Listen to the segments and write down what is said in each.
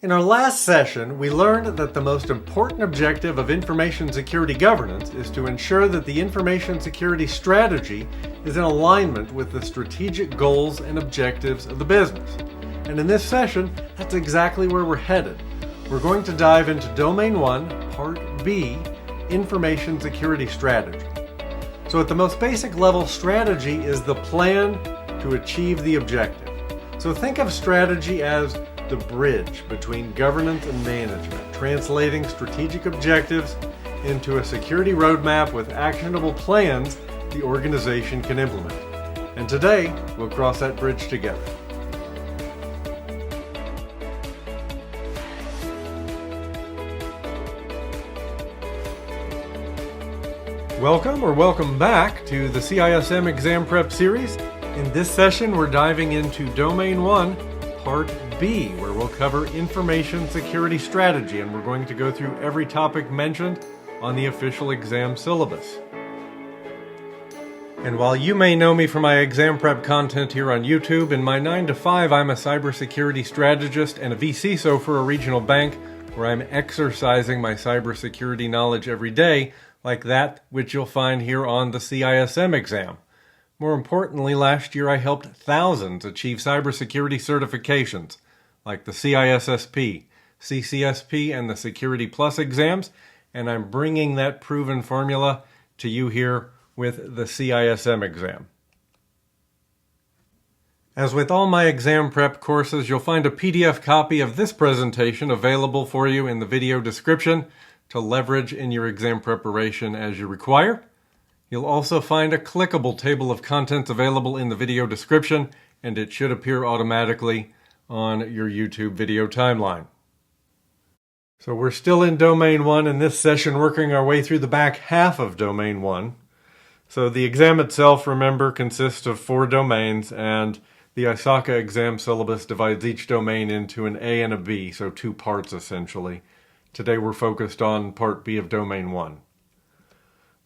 In our last session, we learned that the most important objective of information security governance is to ensure that the information security strategy is in alignment with the strategic goals and objectives of the business. And in this session, that's exactly where we're headed. We're going to dive into Domain 1, Part B, Information Security Strategy. So at the most basic level, strategy is the plan to achieve the objective. So think of strategy as the bridge between governance and management, translating strategic objectives into a security roadmap with actionable plans the organization can implement. And today, we'll cross that bridge together. Welcome back to the CISM Exam Prep Series. In this session, we're diving into Domain 1, Part B, where we'll cover Information Security Strategy, and we're going to go through every topic mentioned on the official exam syllabus. And while you may know me from my exam prep content here on YouTube, in my 9 to 5, I'm a cybersecurity strategist and a VCSO for a regional bank, where I'm exercising my cybersecurity knowledge every day, like that which you'll find here on the CISM exam. More importantly, last year I helped thousands achieve cybersecurity certifications, like the CISSP, CCSP, and the Security Plus exams, and I'm bringing that proven formula to you here with the CISM exam. As with all my exam prep courses, you'll find a PDF copy of this presentation available for you in the video description to leverage in your exam preparation as you require. You'll also find a clickable table of contents available in the video description, and it should appear automatically on your YouTube video timeline. So we're still in Domain 1 in this session, working our way through the back half of Domain 1. So the exam itself, remember, consists of 4 domains, and the ISACA exam syllabus divides each domain into an A and a B, so 2 parts essentially. Today we're focused on Part B of Domain 1.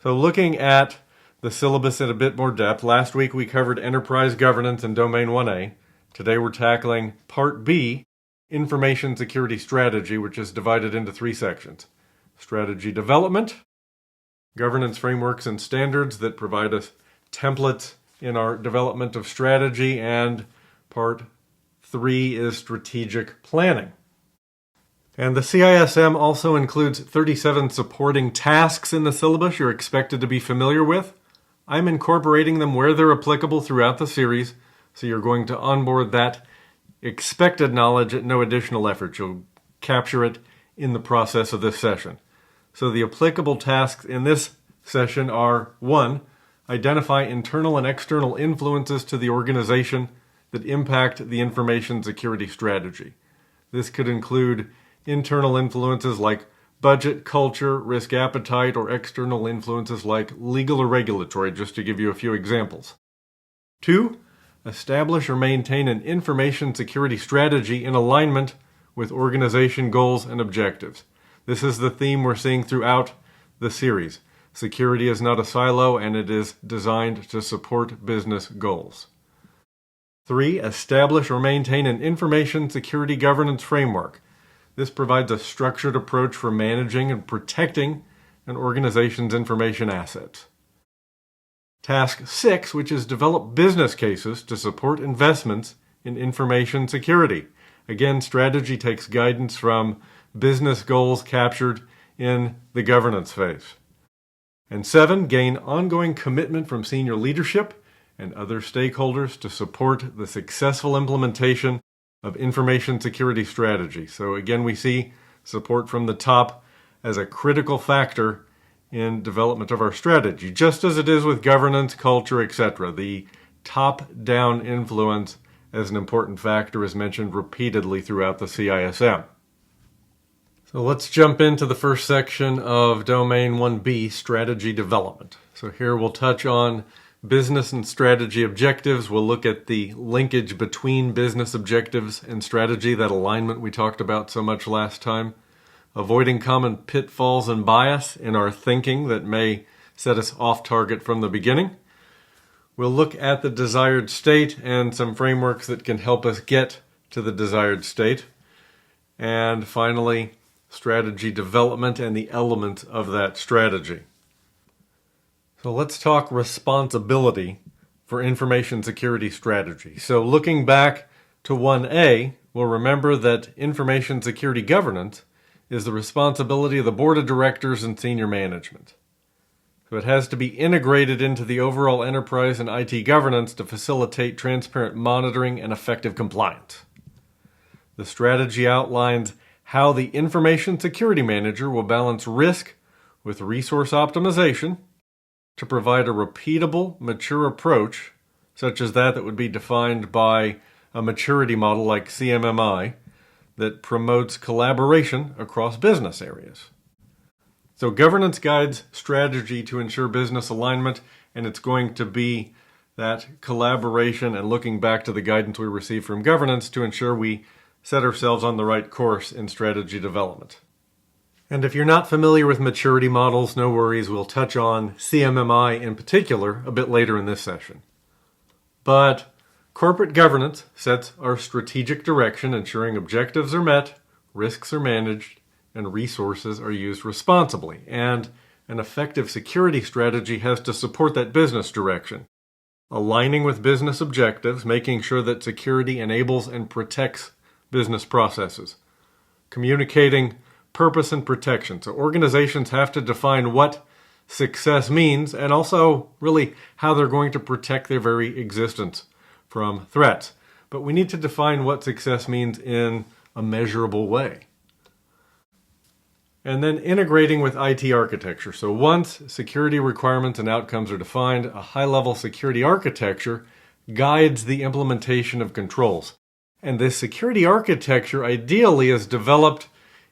So looking at the syllabus in a bit more depth, last week we covered enterprise governance in Domain 1A. Today we're tackling Part B, Information Security Strategy, which is divided into 3 sections. Strategy development, governance frameworks and standards that provide us templates in our development of strategy, and Part 3 is strategic planning. And the CISM also includes 37 supporting tasks in the syllabus you're expected to be familiar with. I'm incorporating them where they're applicable throughout the series, so you're going to onboard that expected knowledge at no additional effort. You'll capture it in the process of this session. So the applicable tasks in this session are: 1. Identify internal and external influences to the organization that impact the information security strategy. This could include internal influences like budget, culture, risk appetite, or external influences like legal or regulatory, just to give you a few examples. 2. Establish or maintain an information security strategy in alignment with organization goals and objectives. This is the theme we're seeing throughout the series. Security is not a silo, and it is designed to support business goals. 3. Establish or maintain an information security governance framework. This provides a structured approach for managing and protecting an organization's information assets. Task 6, which is develop business cases to support investments in information security. Again, strategy takes guidance from business goals captured in the governance phase. And 7, gain ongoing commitment from senior leadership and other stakeholders to support the successful implementation of information security strategy. So again, we see support from the top as a critical factor in development of our strategy, just as it is with governance, culture, etc. The top-down influence as an important factor is mentioned repeatedly throughout the CISM. So let's jump into the first section of Domain 1B, Strategy Development. So here we'll touch on business and strategy objectives. We'll look at the linkage between business objectives and strategy, that alignment we talked about so much last time. Avoiding common pitfalls and bias in our thinking that may set us off target from the beginning. We'll look at the desired state and some frameworks that can help us get to the desired state. and finally, strategy development and the elements of that strategy. So let's talk responsibility for information security strategy. So looking back to 1A, we'll remember that information security governance is the responsibility of the board of directors and senior management. So it has to be integrated into the overall enterprise and IT governance to facilitate transparent monitoring and effective compliance. The strategy outlines how the information security manager will balance risk with resource optimization to provide a repeatable, mature approach, such as that would be defined by a maturity model like CMMI, that promotes collaboration across business areas. So governance guides strategy to ensure business alignment, and it's going to be that collaboration and looking back to the guidance we received from governance to ensure we set ourselves on the right course in strategy development. And if you're not familiar with maturity models, no worries, we'll touch on CMMI in particular a bit later in this session. But corporate governance sets our strategic direction, ensuring objectives are met, risks are managed, and resources are used responsibly. And an effective security strategy has to support that business direction, aligning with business objectives, making sure that security enables and protects business processes, communicating purpose and protection. So organizations have to define what success means and also really how they're going to protect their very existence from threats. But we need to define what success means in a measurable way. And then integrating with IT architecture. So once security requirements and outcomes are defined, a high-level security architecture guides the implementation of controls. And this security architecture ideally is developed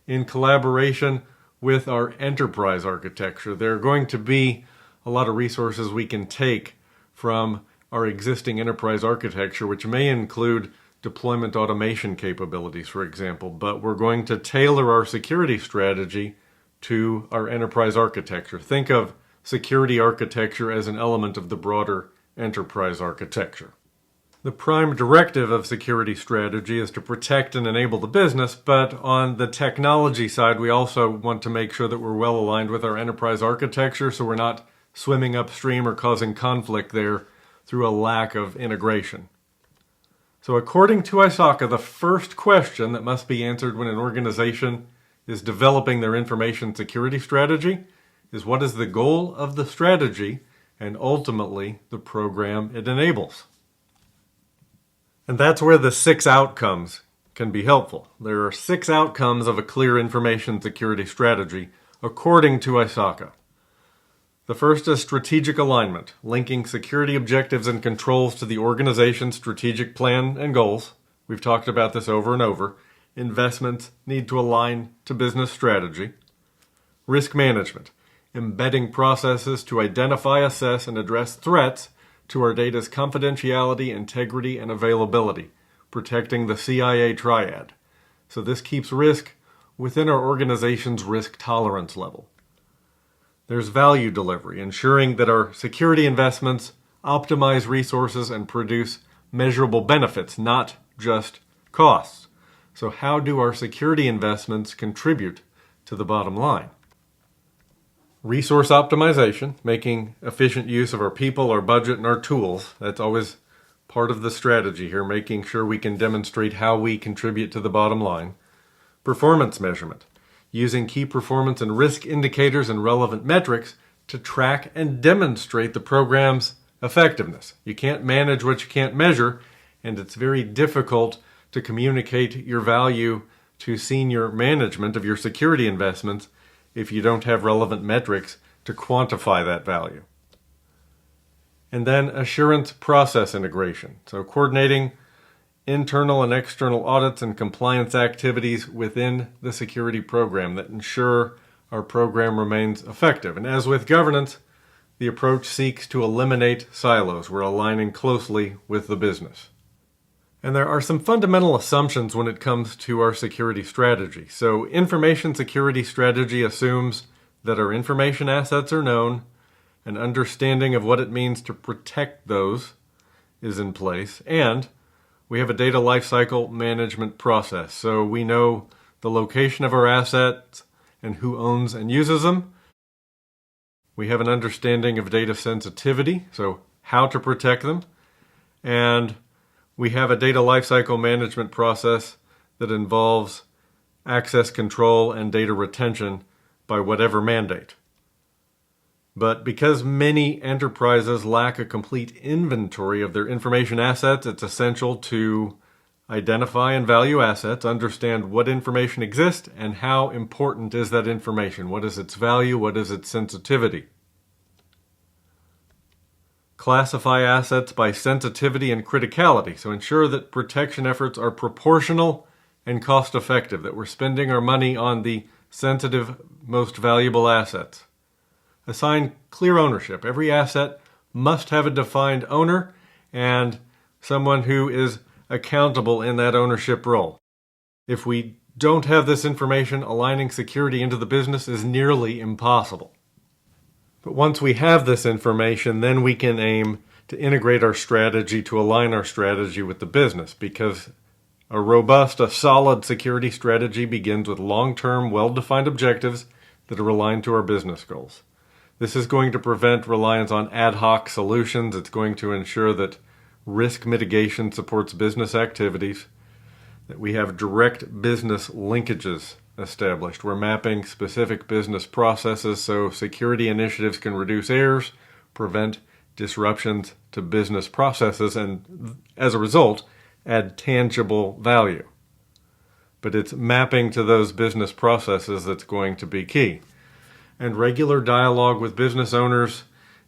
in collaboration with our enterprise architecture. There are going to be a lot of resources we can take from our existing enterprise architecture, which may include deployment automation capabilities, for example, but we're going to tailor our security strategy to our enterprise architecture. Think of security architecture as an element of the broader enterprise architecture. The prime directive of security strategy is to protect and enable the business, but on the technology side, we also want to make sure that we're well aligned with our enterprise architecture so we're not swimming upstream or causing conflict there through a lack of integration. So according to ISACA, the first question that must be answered when an organization is developing their information security strategy is what is the goal of the strategy and ultimately the program it enables. And that's where the 6 outcomes can be helpful. There are 6 outcomes of a clear information security strategy according to ISACA. The first is strategic alignment, linking security objectives and controls to the organization's strategic plan and goals. We've talked about this over and over. Investments need to align to business strategy. Risk management, embedding processes to identify, assess, and address threats to our data's confidentiality, integrity, and availability, protecting the CIA triad. So this keeps risk within our organization's risk tolerance level. There's value delivery, ensuring that our security investments optimize resources and produce measurable benefits, not just costs. So how do our security investments contribute to the bottom line? Resource optimization, making efficient use of our people, our budget, and our tools. That's always part of the strategy here, making sure we can demonstrate how we contribute to the bottom line. Performance measurement, using key performance and risk indicators and relevant metrics to track and demonstrate the program's effectiveness. You can't manage what you can't measure, and it's very difficult to communicate your value to senior management of your security investments if you don't have relevant metrics to quantify that value. And then assurance process integration. So coordinating internal and external audits and compliance activities within the security program that ensure our program remains effective. And as with governance, the approach seeks to eliminate silos. We're aligning closely with the business. And there are some fundamental assumptions when it comes to our security strategy. So information security strategy assumes that our information assets are known, an understanding of what it means to protect those is in place, and we have a data lifecycle management process. So we know the location of our assets, and who owns and uses them. We have an understanding of data sensitivity, so how to protect them. And we have a data lifecycle management process that involves access control and data retention by whatever mandate. But because many enterprises lack a complete inventory of their information assets, it's essential to identify and value assets, understand what information exists, and how important is that information. What is its value? What is its sensitivity? Classify assets by sensitivity and criticality, so ensure that protection efforts are proportional and cost-effective, that we're spending our money on the sensitive, most valuable assets. Assign clear ownership. Every asset must have a defined owner and someone who is accountable in that ownership role. If we don't have this information, aligning security into the business is nearly impossible. But once we have this information, then we can aim to integrate our strategy to align our strategy with the business, because a robust, a solid security strategy begins with long-term, well-defined objectives that are aligned to our business goals. This is going to prevent reliance on ad hoc solutions. It's going to ensure that risk mitigation supports business activities, that we have direct business linkages established. We're mapping specific business processes so security initiatives can reduce errors, prevent disruptions to business processes, and as a result, add tangible value. But it's mapping to those business processes that's going to be key. And regular dialogue with business owners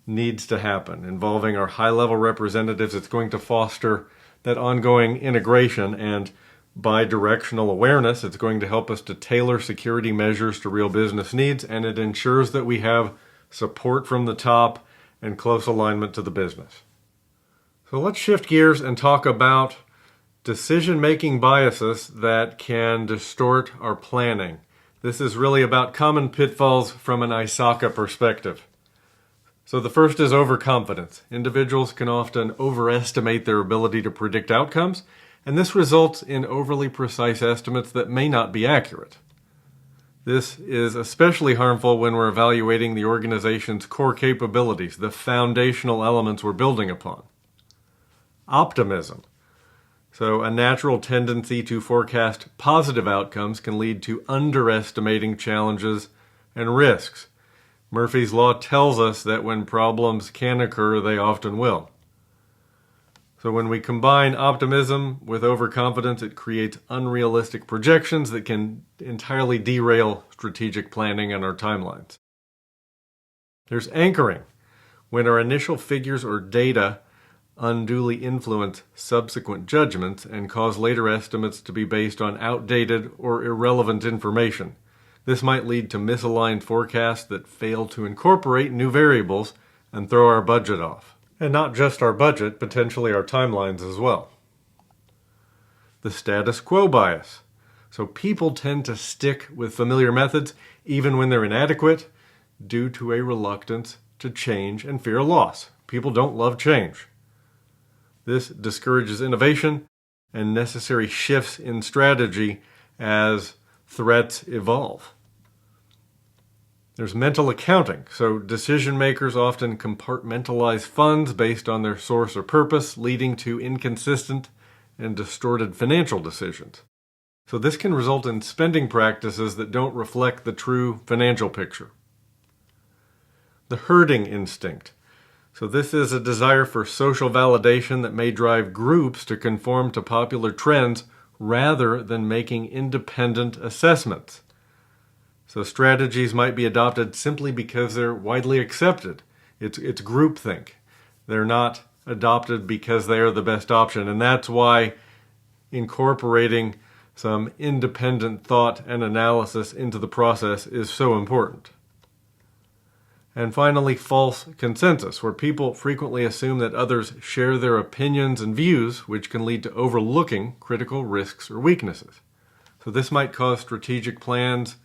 needs to happen. Involving our high-level representatives, it's going to foster that ongoing integration and bi-directional awareness. It's going to help us to tailor security measures to real business needs, and it ensures that we have support from the top and close alignment to the business. So let's shift gears and talk about decision-making biases that can distort our planning. This is really about common pitfalls from an ISACA perspective. So the first is overconfidence. Individuals can often overestimate their ability to predict outcomes, and this results in overly precise estimates that may not be accurate. This is especially harmful when we're evaluating the organization's core capabilities, the foundational elements we're building upon. Optimism. So a natural tendency to forecast positive outcomes can lead to underestimating challenges and risks. Murphy's Law tells us that when problems can occur, they often will. So when we combine optimism with overconfidence, it creates unrealistic projections that can entirely derail strategic planning and our timelines. There's anchoring. When our initial figures or data unduly influence subsequent judgments and cause later estimates to be based on outdated or irrelevant information. This might lead to misaligned forecasts that fail to incorporate new variables and throw our budget off. And not just our budget, potentially our timelines as well. The status quo bias. So people tend to stick with familiar methods even when they're inadequate due to a reluctance to change and fear loss. People don't love change. This discourages innovation and necessary shifts in strategy as threats evolve. There's mental accounting. So decision makers often compartmentalize funds based on their source or purpose, leading to inconsistent and distorted financial decisions. So this can result in spending practices that don't reflect the true financial picture. The herding instinct. So this is a desire for social validation that may drive groups to conform to popular trends rather than making independent assessments. So strategies might be adopted simply because they're widely accepted. It's groupthink. They're not adopted because they are the best option, and that's why incorporating some independent thought and analysis into the process is so important. And finally, false consensus, where people frequently assume that others share their opinions and views, which can lead to overlooking critical risks or weaknesses. So this might cause strategic plans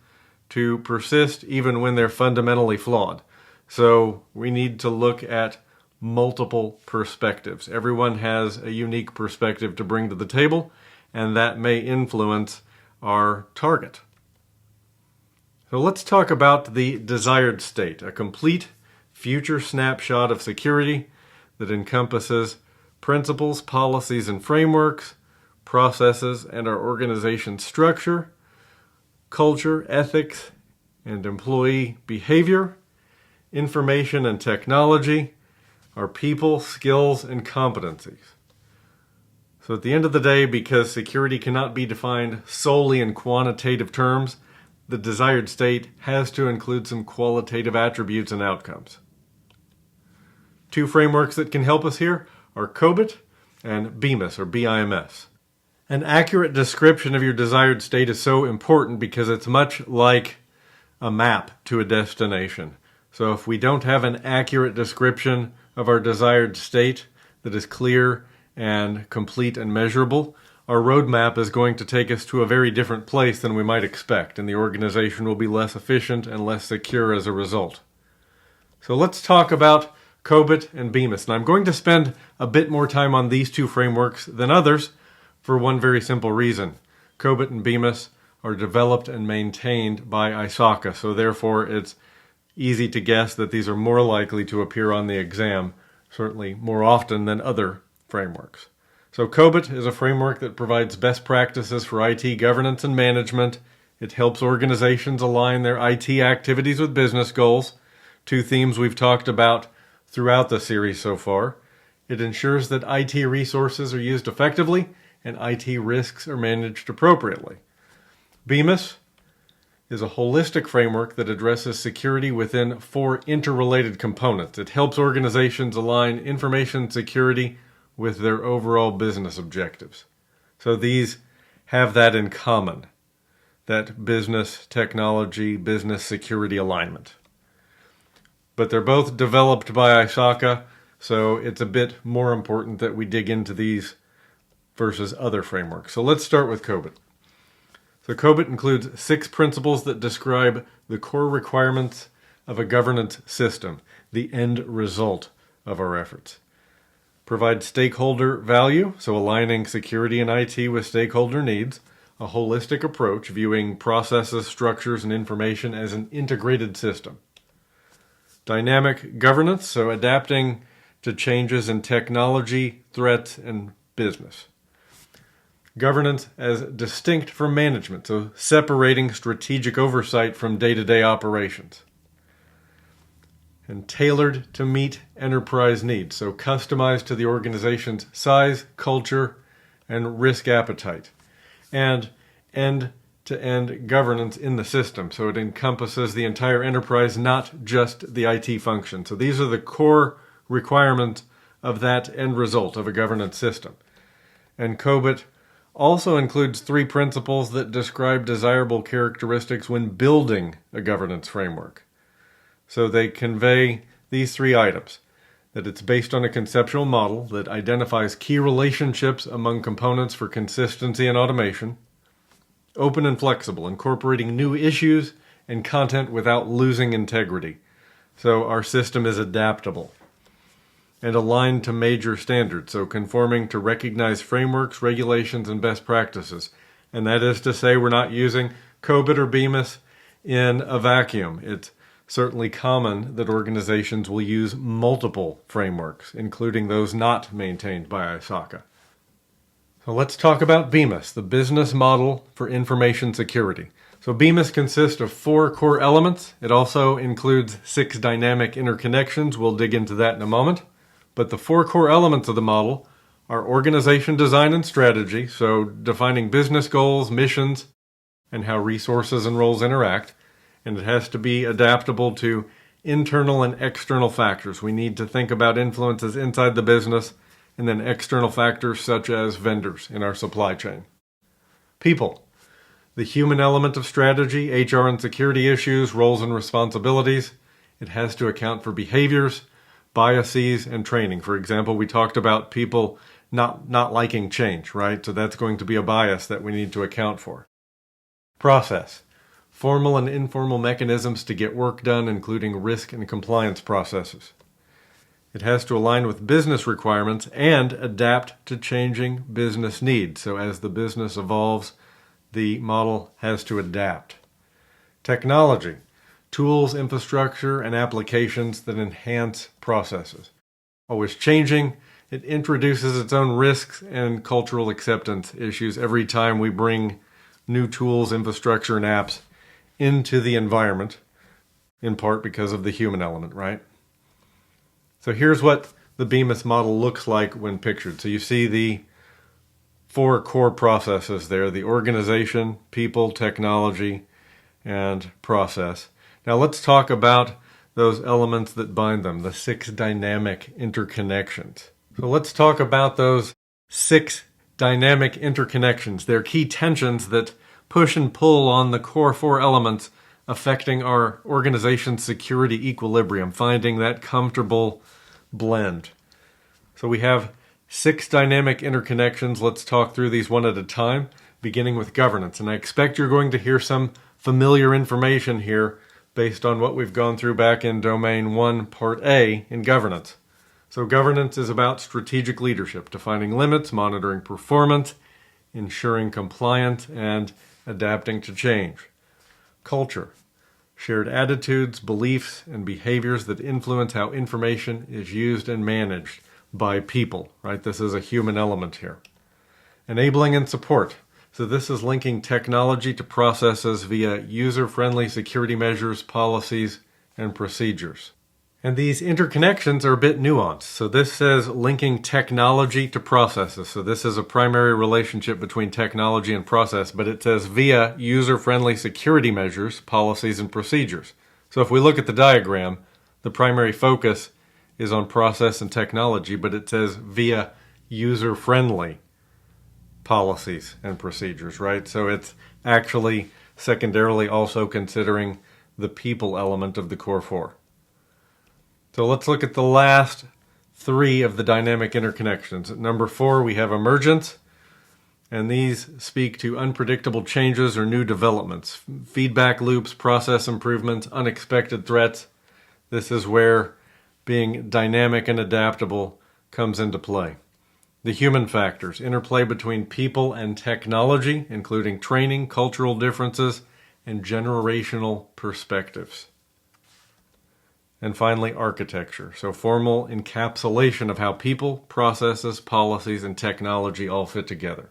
to persist even when they're fundamentally flawed. So we need to look at multiple perspectives. Everyone has a unique perspective to bring to the table, and that may influence our target. So let's talk about the desired state, a complete future snapshot of security that encompasses principles, policies, and frameworks, processes, and our organization structure, culture, ethics, and employee behavior, information and technology, our people, skills, and competencies. So at the end of the day, because security cannot be defined solely in quantitative terms, the desired state has to include some qualitative attributes and outcomes. Two frameworks that can help us here are COBIT and BIMS, or BIMS. An accurate description of your desired state is so important because it's much like a map to a destination. So if we don't have an accurate description of our desired state that is clear and complete and measurable, our roadmap is going to take us to a very different place than we might expect, and the organization will be less efficient and less secure as a result. So let's talk about COBIT and BIMS. And I'm going to spend a bit more time on these two frameworks than others for one very simple reason. COBIT and BIMS are developed and maintained by ISACA, so therefore it's easy to guess that these are more likely to appear on the exam, certainly more often than other frameworks. So COBIT is a framework that provides best practices for IT governance and management. It helps organizations align their IT activities with business goals, two themes we've talked about throughout the series so far. It ensures that IT resources are used effectively and IT risks are managed appropriately. BIMS is a holistic framework that addresses security within 4 interrelated components. It helps organizations align information security with their overall business objectives. So these have that in common, that business technology, business security alignment. But they're both developed by ISACA, so it's a bit more important that we dig into these versus other frameworks. So let's start with COBIT. So COBIT includes 6 principles that describe the core requirements of a governance system, the end result of our efforts. Provide stakeholder value, so aligning security and IT with stakeholder needs, a holistic approach viewing processes, structures, and information as an integrated system. Dynamic governance, so adapting to changes in technology, threats, and business. Governance as distinct from management, so separating strategic oversight from day-to-day operations. And tailored to meet enterprise needs, so customized to the organization's size, culture, and risk appetite. And end-to-end governance in the system, so it encompasses the entire enterprise, not just the IT function. So these are the core requirements of that end result of a governance system. And COBIT also includes 3 principles that describe desirable characteristics when building a governance framework. So they convey these 3 items: that it's based on a conceptual model that identifies key relationships among components for consistency and automation, open and flexible, incorporating new issues and content without losing integrity. So our system is adaptable. And aligned to major standards, so conforming to recognized frameworks, regulations, and best practices. And that is to say, we're not using COBIT or BIMS in a vacuum. It's certainly common that organizations will use multiple frameworks, including those not maintained by ISACA. So let's talk about BIMS, the business model for information security. So BIMS consists of 4 core elements. It also includes 6 dynamic interconnections. We'll dig into that in a moment. But the 4 core elements of the model are organization design and strategy, so defining business goals, missions, and how resources and roles interact. And it has to be adaptable to internal and external factors. We need to think about influences inside the business and then external factors such as vendors in our supply chain. People, the human element of strategy, HR and security issues, roles and responsibilities. It has to account for behaviors, biases, and training. For example, we talked about people not liking change, right? So that's going to be a bias that we need to account for. Process, formal and informal mechanisms to get work done, including risk and compliance processes. It has to align with business requirements and adapt to changing business needs. So as the business evolves, the model has to adapt. Technology, tools, infrastructure, and applications that enhance processes. Always changing, it introduces its own risks and cultural acceptance issues every time we bring new tools, infrastructure, and apps into the environment, in part because of the human element, right? So here's what the Bemis model looks like when pictured. So you see the 4 core processes there: the organization, people, technology, and process. Now let's talk about those elements that bind them, the 6 dynamic interconnections. So let's talk about those 6 dynamic interconnections. They're key tensions that push and pull on the core 4 elements affecting our organization's security equilibrium, finding that comfortable blend. So we have 6 dynamic interconnections. Let's talk through these one at a time, beginning with governance. And I expect you're going to hear some familiar information here based on what we've gone through back in Domain 1, Part A in governance. So governance is about strategic leadership, defining limits, monitoring performance, ensuring compliance, and adapting to change. Culture, shared attitudes, beliefs, and behaviors that influence how information is used and managed by people, right? This is a human element here. Enabling and support. So this is linking technology to processes via user-friendly security measures, policies, and procedures. And these interconnections are a bit nuanced. So this says linking technology to processes. So this is a primary relationship between technology and process, but it says via user-friendly security measures, policies, and procedures. So if we look at the diagram, the primary focus is on process and technology, but it says via user-friendly policies and procedures, right? So it's actually secondarily also considering the people element of the core 4. So let's look at the last 3 of the dynamic interconnections. At number 4, we have emergence, and these speak to unpredictable changes or new developments, feedback loops, process improvements, unexpected threats. This is where being dynamic and adaptable comes into play. The human factors, interplay between people and technology, including training, cultural differences, and generational perspectives. And finally, architecture. So formal encapsulation of how people, processes, policies, and technology all fit together.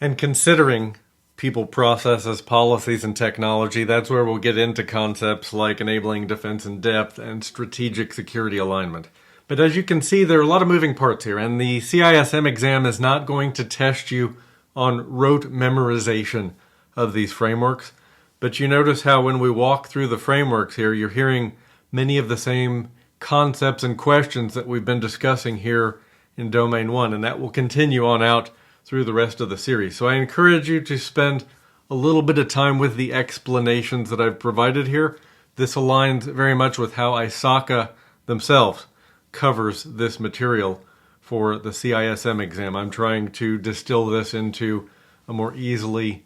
And considering people, processes, policies, and technology, that's where we'll get into concepts like enabling defense in depth and strategic security alignment. But as you can see, there are a lot of moving parts here, and the CISM exam is not going to test you on rote memorization of these frameworks. But you notice how when we walk through the frameworks here, you're hearing many of the same concepts and questions that we've been discussing here in Domain 1, and that will continue on out through the rest of the series. So I encourage you to spend a little bit of time with the explanations that I've provided here. This aligns very much with how ISACA themselves covers this material for the CISM exam. I'm trying to distill this into a more easily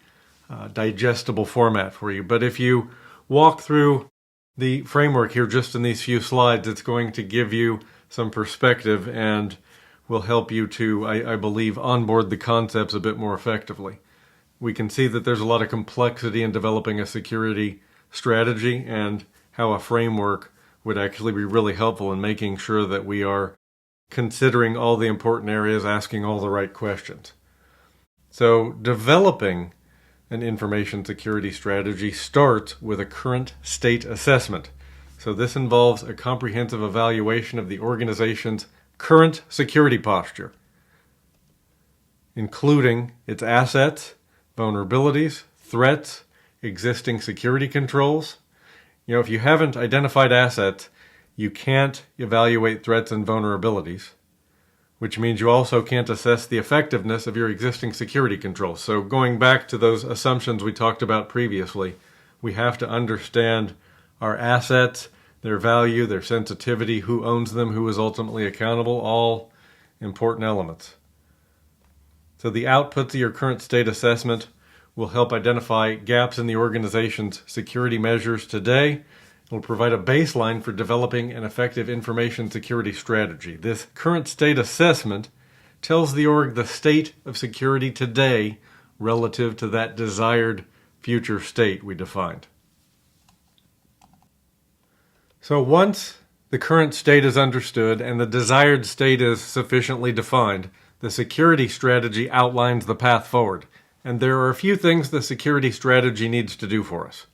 digestible format for you. But if you walk through the framework here just in these few slides, it's going to give you some perspective and will help you to, I believe, onboard the concepts a bit more effectively. We can see that there's a lot of complexity in developing a security strategy, and how a framework would actually be really helpful in making sure that we are considering all the important areas, asking all the right questions. So developing an information security strategy starts with a current state assessment. So this involves a comprehensive evaluation of the organization's current security posture, including its assets, vulnerabilities, threats, existing security controls. If you haven't identified assets, you can't evaluate threats and vulnerabilities, which means you also can't assess the effectiveness of your existing security controls. So going back to those assumptions we talked about previously, we have to understand our assets, their value, their sensitivity, who owns them, who is ultimately accountable, all important elements. So the outputs of your current state assessment will help identify gaps in the organization's security measures today. It will provide a baseline for developing an effective information security strategy. This current state assessment tells the org the state of security today relative to that desired future state we defined. So once the current state is understood and the desired state is sufficiently defined, the security strategy outlines the path forward. And there are a few things the security strategy needs to do for us.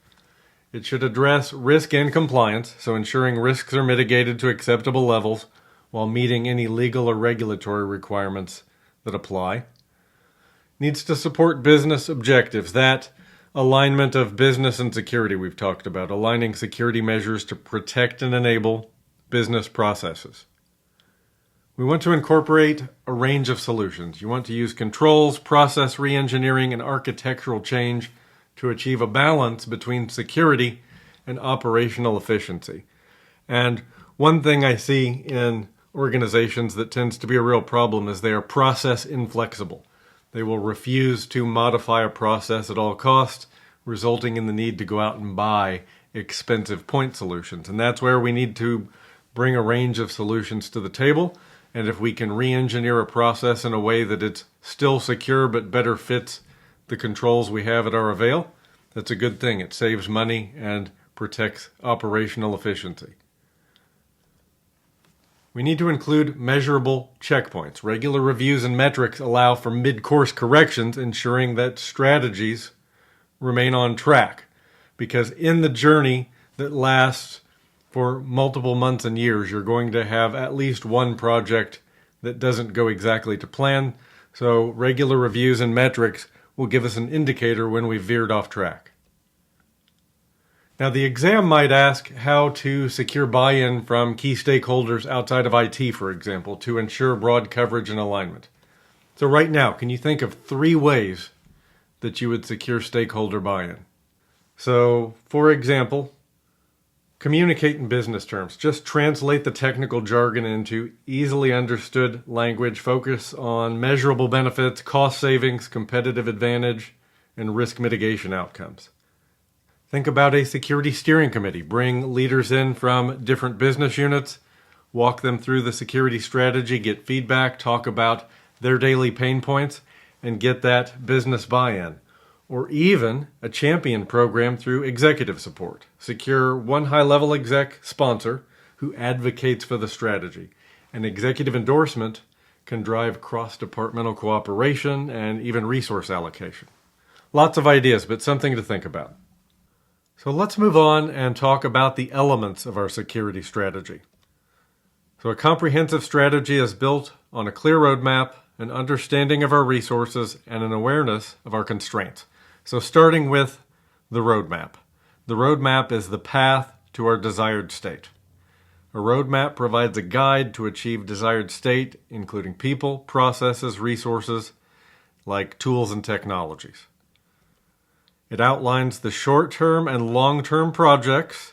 It should address risk and compliance, so ensuring risks are mitigated to acceptable levels while meeting any legal or regulatory requirements that apply. Needs to support business objectives, that alignment of business and security we've talked about, aligning security measures to protect and enable business processes. We want to incorporate a range of solutions. You want to use controls, process reengineering, and architectural change to achieve a balance between security and operational efficiency. And one thing I see in organizations that tends to be a real problem is they are process inflexible. They will refuse to modify a process at all costs, resulting in the need to go out and buy expensive point solutions. And that's where we need to bring a range of solutions to the table. And if we can re-engineer a process in a way that it's still secure but better fits the controls we have at our avail, that's a good thing. It saves money and protects operational efficiency. We need to include measurable checkpoints. Regular reviews and metrics allow for mid-course corrections, ensuring that strategies remain on track. Because in the journey that lasts for multiple months and years, you're going to have at least one project that doesn't go exactly to plan. So regular reviews and metrics will give us an indicator when we've veered off track. Now, the exam might ask how to secure buy-in from key stakeholders outside of IT, for example, to ensure broad coverage and alignment. So right now, can you think of 3 ways that you would secure stakeholder buy-in? So, for example, communicate in business terms. Just translate the technical jargon into easily understood language. Focus on measurable benefits, cost savings, competitive advantage, and risk mitigation outcomes. Think about a security steering committee. Bring leaders in from different business units, walk them through the security strategy, get feedback, talk about their daily pain points, and get that business buy-in. Or even a champion program through executive support. Secure one high-level exec sponsor who advocates for the strategy. An executive endorsement can drive cross-departmental cooperation and even resource allocation. Lots of ideas, but something to think about. So let's move on and talk about the elements of our security strategy. So a comprehensive strategy is built on a clear roadmap, an understanding of our resources, and an awareness of our constraints. So starting with the roadmap. The roadmap is the path to our desired state. A roadmap provides a guide to achieve desired state, including people, processes, resources, like tools and technologies. It outlines the short-term and long-term projects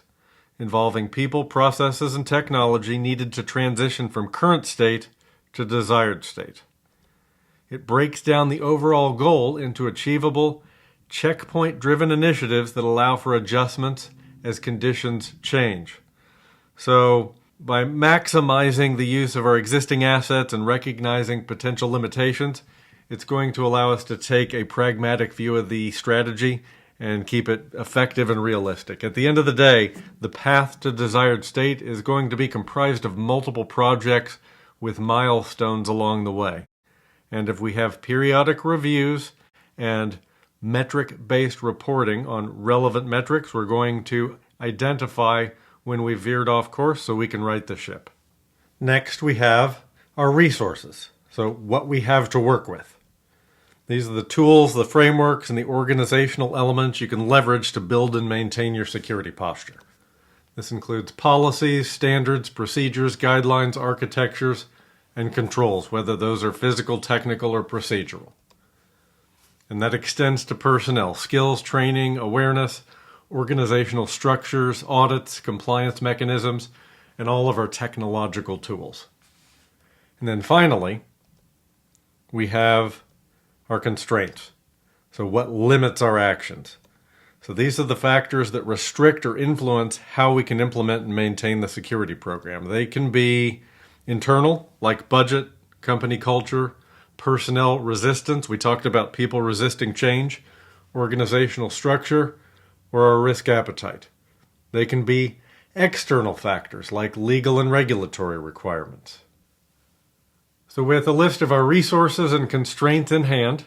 involving people, processes, and technology needed to transition from current state to desired state. It breaks down the overall goal into achievable, checkpoint-driven initiatives that allow for adjustments as conditions change. So, by maximizing the use of our existing assets and recognizing potential limitations, it's going to allow us to take a pragmatic view of the strategy and keep it effective and realistic. At the end of the day, the path to desired state is going to be comprised of multiple projects with milestones along the way. And if we have periodic reviews and metric-based reporting on relevant metrics, we're going to identify when we veered off course so we can right the ship. Next, we have our resources. So what we have to work with. These are the tools, the frameworks, and the organizational elements you can leverage to build and maintain your security posture. This includes policies, standards, procedures, guidelines, architectures, and controls, whether those are physical, technical, or procedural. And that extends to personnel, skills, training, awareness, organizational structures, audits, compliance mechanisms, and all of our technological tools. And then finally, we have our constraints. So what limits our actions? So these are the factors that restrict or influence how we can implement and maintain the security program. They can be internal, like budget, company culture, personnel resistance. We talked about people resisting change, organizational structure, or our risk appetite. They can be external factors like legal and regulatory requirements. So with a list of our resources and constraints in hand,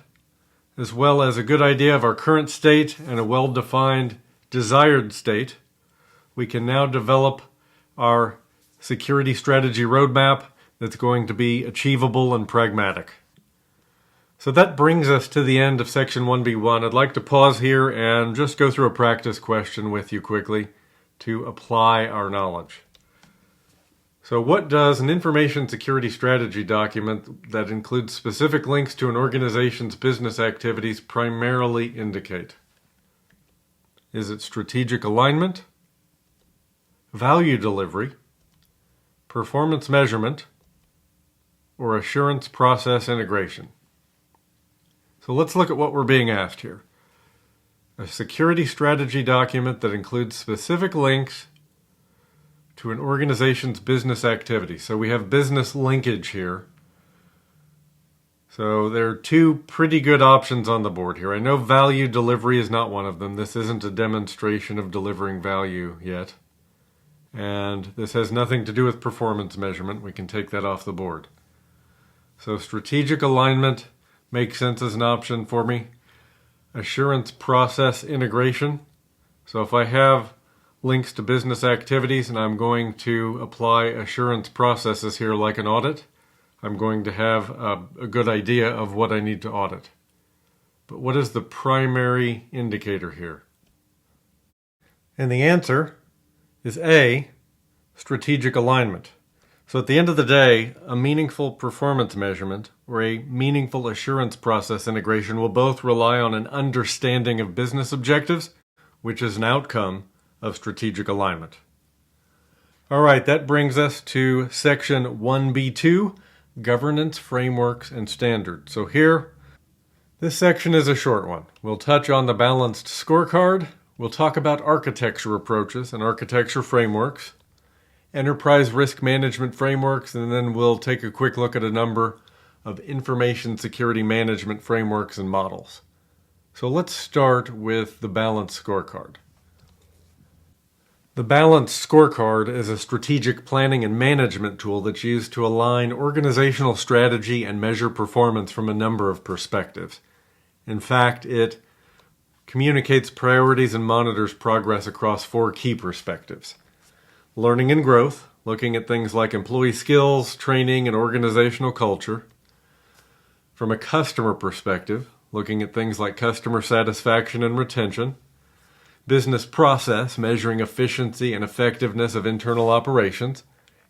as well as a good idea of our current state and a well-defined desired state, we can now develop our security strategy roadmap that's going to be achievable and pragmatic. So that brings us to the end of section 1B1. I'd like to pause here and just go through a practice question with you quickly to apply our knowledge. So what does an information security strategy document that includes specific links to an organization's business activities primarily indicate? Is it strategic alignment, value delivery, performance measurement, or assurance process integration? So let's look at what we're being asked here. A security strategy document that includes specific links to an organization's business activity. So we have business linkage here. So there are two pretty good options on the board here. I know value delivery is not one of them. This isn't a demonstration of delivering value yet. And this has nothing to do with performance measurement. We can take that off the board. So strategic alignment makes sense as an option for me. Assurance process integration. So if I have links to business activities and I'm going to apply assurance processes here like an audit, I'm going to have a good idea of what I need to audit. But what is the primary indicator here? And the answer is A, strategic alignment. So at the end of the day, a meaningful performance measurement or a meaningful assurance process integration will both rely on an understanding of business objectives, which is an outcome of strategic alignment. All right, that brings us to section 1B2, governance frameworks and standards. So here, this section is a short one. We'll touch on the balanced scorecard. We'll talk about architecture approaches and architecture frameworks, enterprise risk management frameworks, and then we'll take a quick look at a number of information security management frameworks and models. So let's start with the balanced scorecard. The balanced scorecard is a strategic planning and management tool that's used to align organizational strategy and measure performance from a number of perspectives. In fact, it communicates priorities and monitors progress across 4 key perspectives. Learning and growth, looking at things like employee skills, training, and organizational culture. From a customer perspective, looking at things like customer satisfaction and retention. Business process, measuring efficiency and effectiveness of internal operations.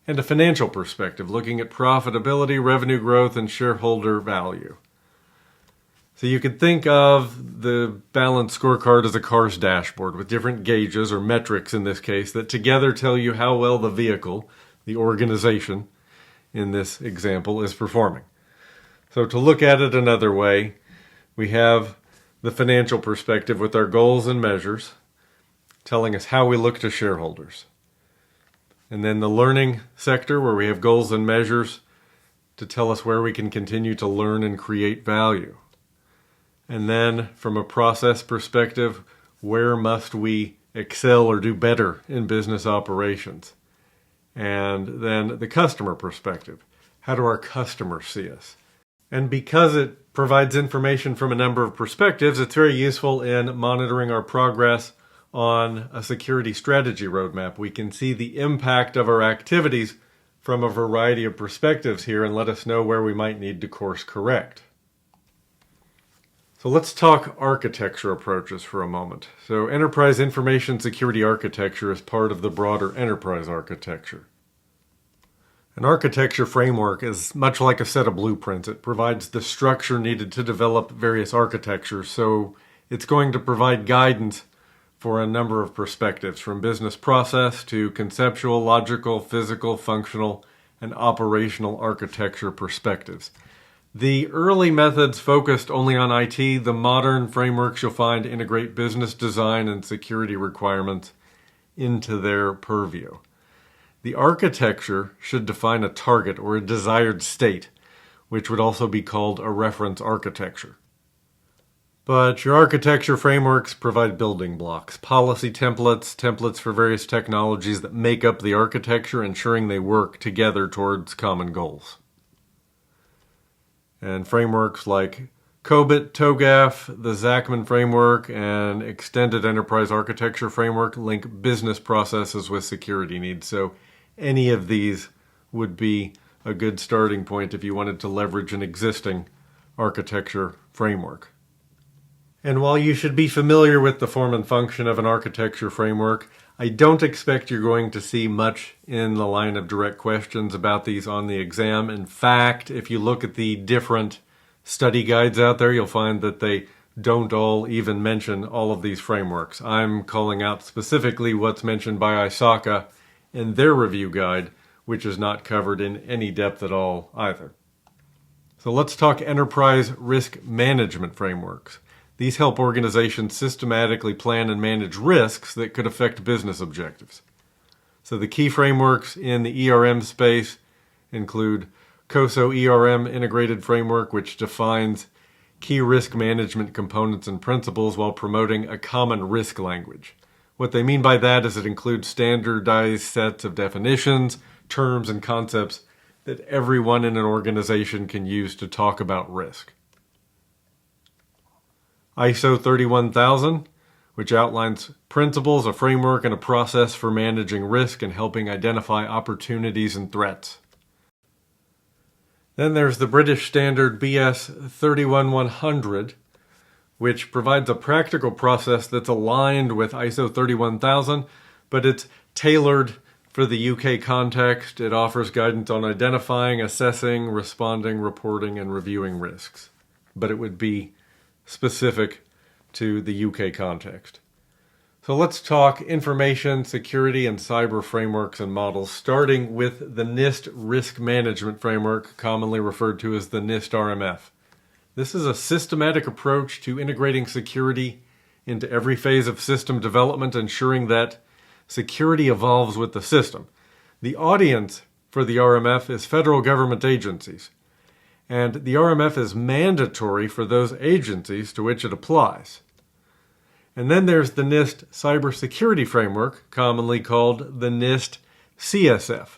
And a financial perspective, looking at profitability, revenue growth, and shareholder value. So you could think of the balanced scorecard as a car's dashboard with different gauges, or metrics in this case, that together tell you how well the vehicle, the organization in this example, is performing. So to look at it another way, we have the financial perspective with our goals and measures, telling us how we look to shareholders. And then the learning sector, where we have goals and measures to tell us where we can continue to learn and create value. And then from a process perspective, where must we excel or do better in business operations? And then the customer perspective. How do our customers see us? And because it provides information from a number of perspectives, it's very useful in monitoring our progress on a security strategy roadmap. We can see the impact of our activities from a variety of perspectives here and let us know where we might need to course correct. So let's talk architecture approaches for a moment. So enterprise information security architecture is part of the broader enterprise architecture. An architecture framework is much like a set of blueprints. It provides the structure needed to develop various architectures. So it's going to provide guidance for a number of perspectives, from business process to conceptual, logical, physical, functional, and operational architecture perspectives. The early methods focused only on IT. The modern frameworks you'll find integrate business design and security requirements into their purview. The architecture should define a target or a desired state which would also be called a reference architecture. But your architecture frameworks provide building blocks, policy templates, templates for various technologies that make up the architecture, ensuring they work together towards common goals. And frameworks like COBIT, TOGAF, the Zachman framework, and Extended Enterprise Architecture framework link business processes with security needs. So any of these would be a good starting point if you wanted to leverage an existing architecture framework. And while you should be familiar with the form and function of an architecture framework, I don't expect you're going to see much in the line of direct questions about these on the exam. In fact, if you look at the different study guides out there, you'll find that they don't all even mention all of these frameworks. I'm calling out specifically what's mentioned by ISACA in their review guide, which is not covered in any depth at all either. So let's talk enterprise risk management frameworks. These help organizations systematically plan and manage risks that could affect business objectives. So the key frameworks in the ERM space include COSO ERM Integrated Framework, which defines key risk management components and principles while promoting a common risk language. What they mean by that is it includes standardized sets of definitions, terms, and concepts that everyone in an organization can use to talk about risk. ISO 31000, which outlines principles, a framework, and a process for managing risk and helping identify opportunities and threats. Then there's the British standard BS 31100, which provides a practical process that's aligned with ISO 31000, but it's tailored for the UK context. It offers guidance on identifying, assessing, responding, reporting, and reviewing risks. But it would be specific to the UK context. So let's talk information security and cyber frameworks and models, starting with the NIST Risk Management Framework, commonly referred to as the NIST RMF. This is a systematic approach to integrating security into every phase of system development, ensuring that security evolves with the system. The audience for the RMF is federal government agencies, and the RMF is mandatory for those agencies to which it applies. And then there's the NIST Cybersecurity Framework, commonly called the NIST CSF.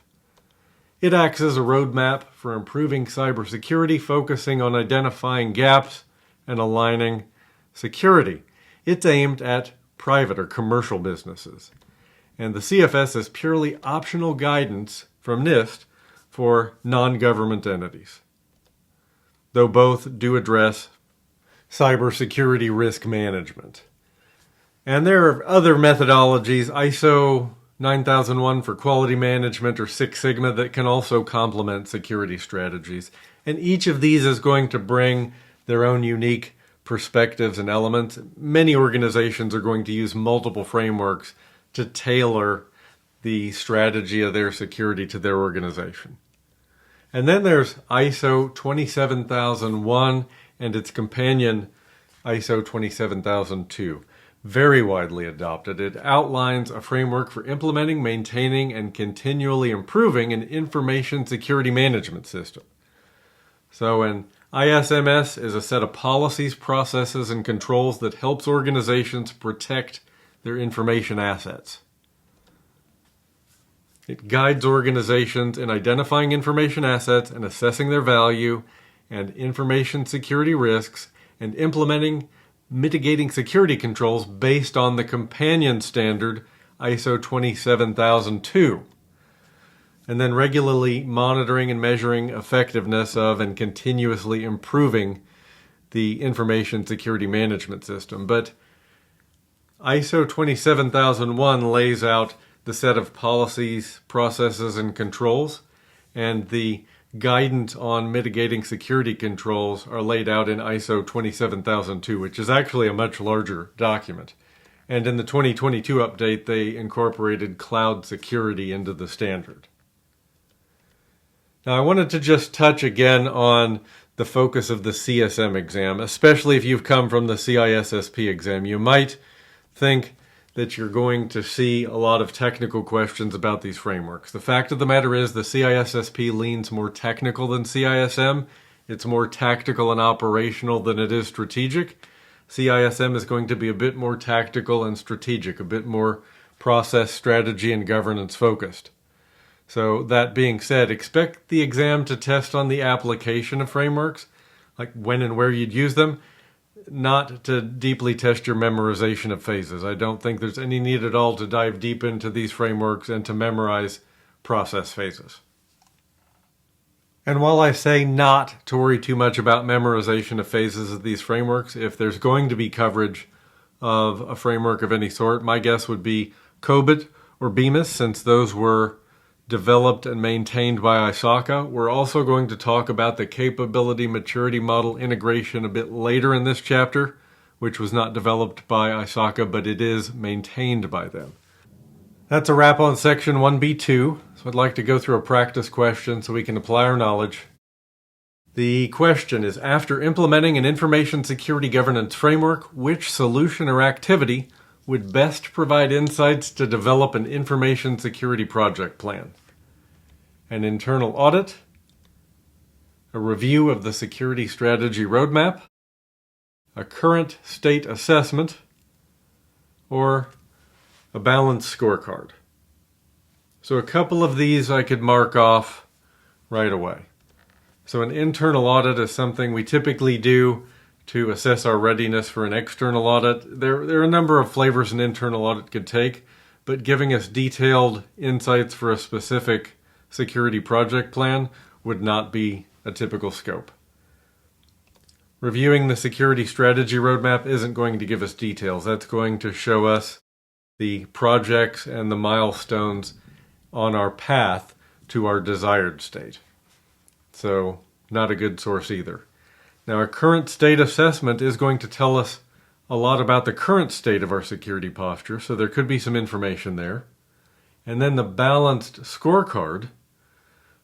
It acts as a roadmap for improving cybersecurity, focusing on identifying gaps and aligning security. It's aimed at private or commercial businesses. And the CFS is purely optional guidance from NIST for non-government entities, though both do address cybersecurity risk management. And there are other methodologies, ISO 9001 for quality management or Six Sigma, that can also complement security strategies. And each of these is going to bring their own unique perspectives and elements. Many organizations are going to use multiple frameworks to tailor the strategy of their security to their organization. And then there's ISO 27001 and its companion ISO 27002. Very widely adopted. It outlines a framework for implementing, maintaining, and continually improving an information security management system. So an ISMS is a set of policies, processes, and controls that helps organizations protect their information assets. It guides organizations in identifying information assets and assessing their value and information security risks and implementing mitigating security controls based on the companion standard ISO 27002, and then regularly monitoring and measuring effectiveness of and continuously improving the information security management system. But ISO 27001 lays out the set of policies, processes, and controls, and the guidance on mitigating security controls are laid out in ISO 27002, which is actually a much larger document. And in the 2022 update, they incorporated cloud security into the standard. Now, I wanted to just touch again on the focus of the CSM exam, especially if you've come from the CISSP exam. You might think that you're going to see a lot of technical questions about these frameworks. The fact of the matter is the CISSP leans more technical than CISM, It's more tactical and operational than it is strategic. CISM is going to be a bit more tactical and strategic, a bit more process, strategy, and governance focused. So that being said, expect the exam to test on the application of frameworks, like when and where you'd use them, not to deeply test your memorization of phases. I don't think there's any need at all to dive deep into these frameworks and to memorize process phases. And while I say not to worry too much about memorization of phases of these frameworks, if there's going to be coverage of a framework of any sort, my guess would be COBIT or BEMIS, since those were developed and maintained by ISACA. We're also going to talk about the capability maturity model integration a bit later in this chapter, which was not developed by ISACA, but it is maintained by them. That's a wrap on section 1B2. So I'd like to go through a practice question so we can apply our knowledge. The question is, after implementing an information security governance framework, which solution or activity would best provide insights to develop an information security project plan? An internal audit, a review of the security strategy roadmap, a current state assessment, or a balanced scorecard. So a couple of these I could mark off right away. So an internal audit is something we typically do to assess our readiness for an external audit. There are a number of flavors an internal audit could take, but giving us detailed insights for a specific security project plan would not be a typical scope. Reviewing the security strategy roadmap isn't going to give us details. That's going to show us the projects and the milestones on our path to our desired state. So, not a good source either. Now, a current state assessment is going to tell us a lot about the current state of our security posture, so there could be some information there. And then the balanced scorecard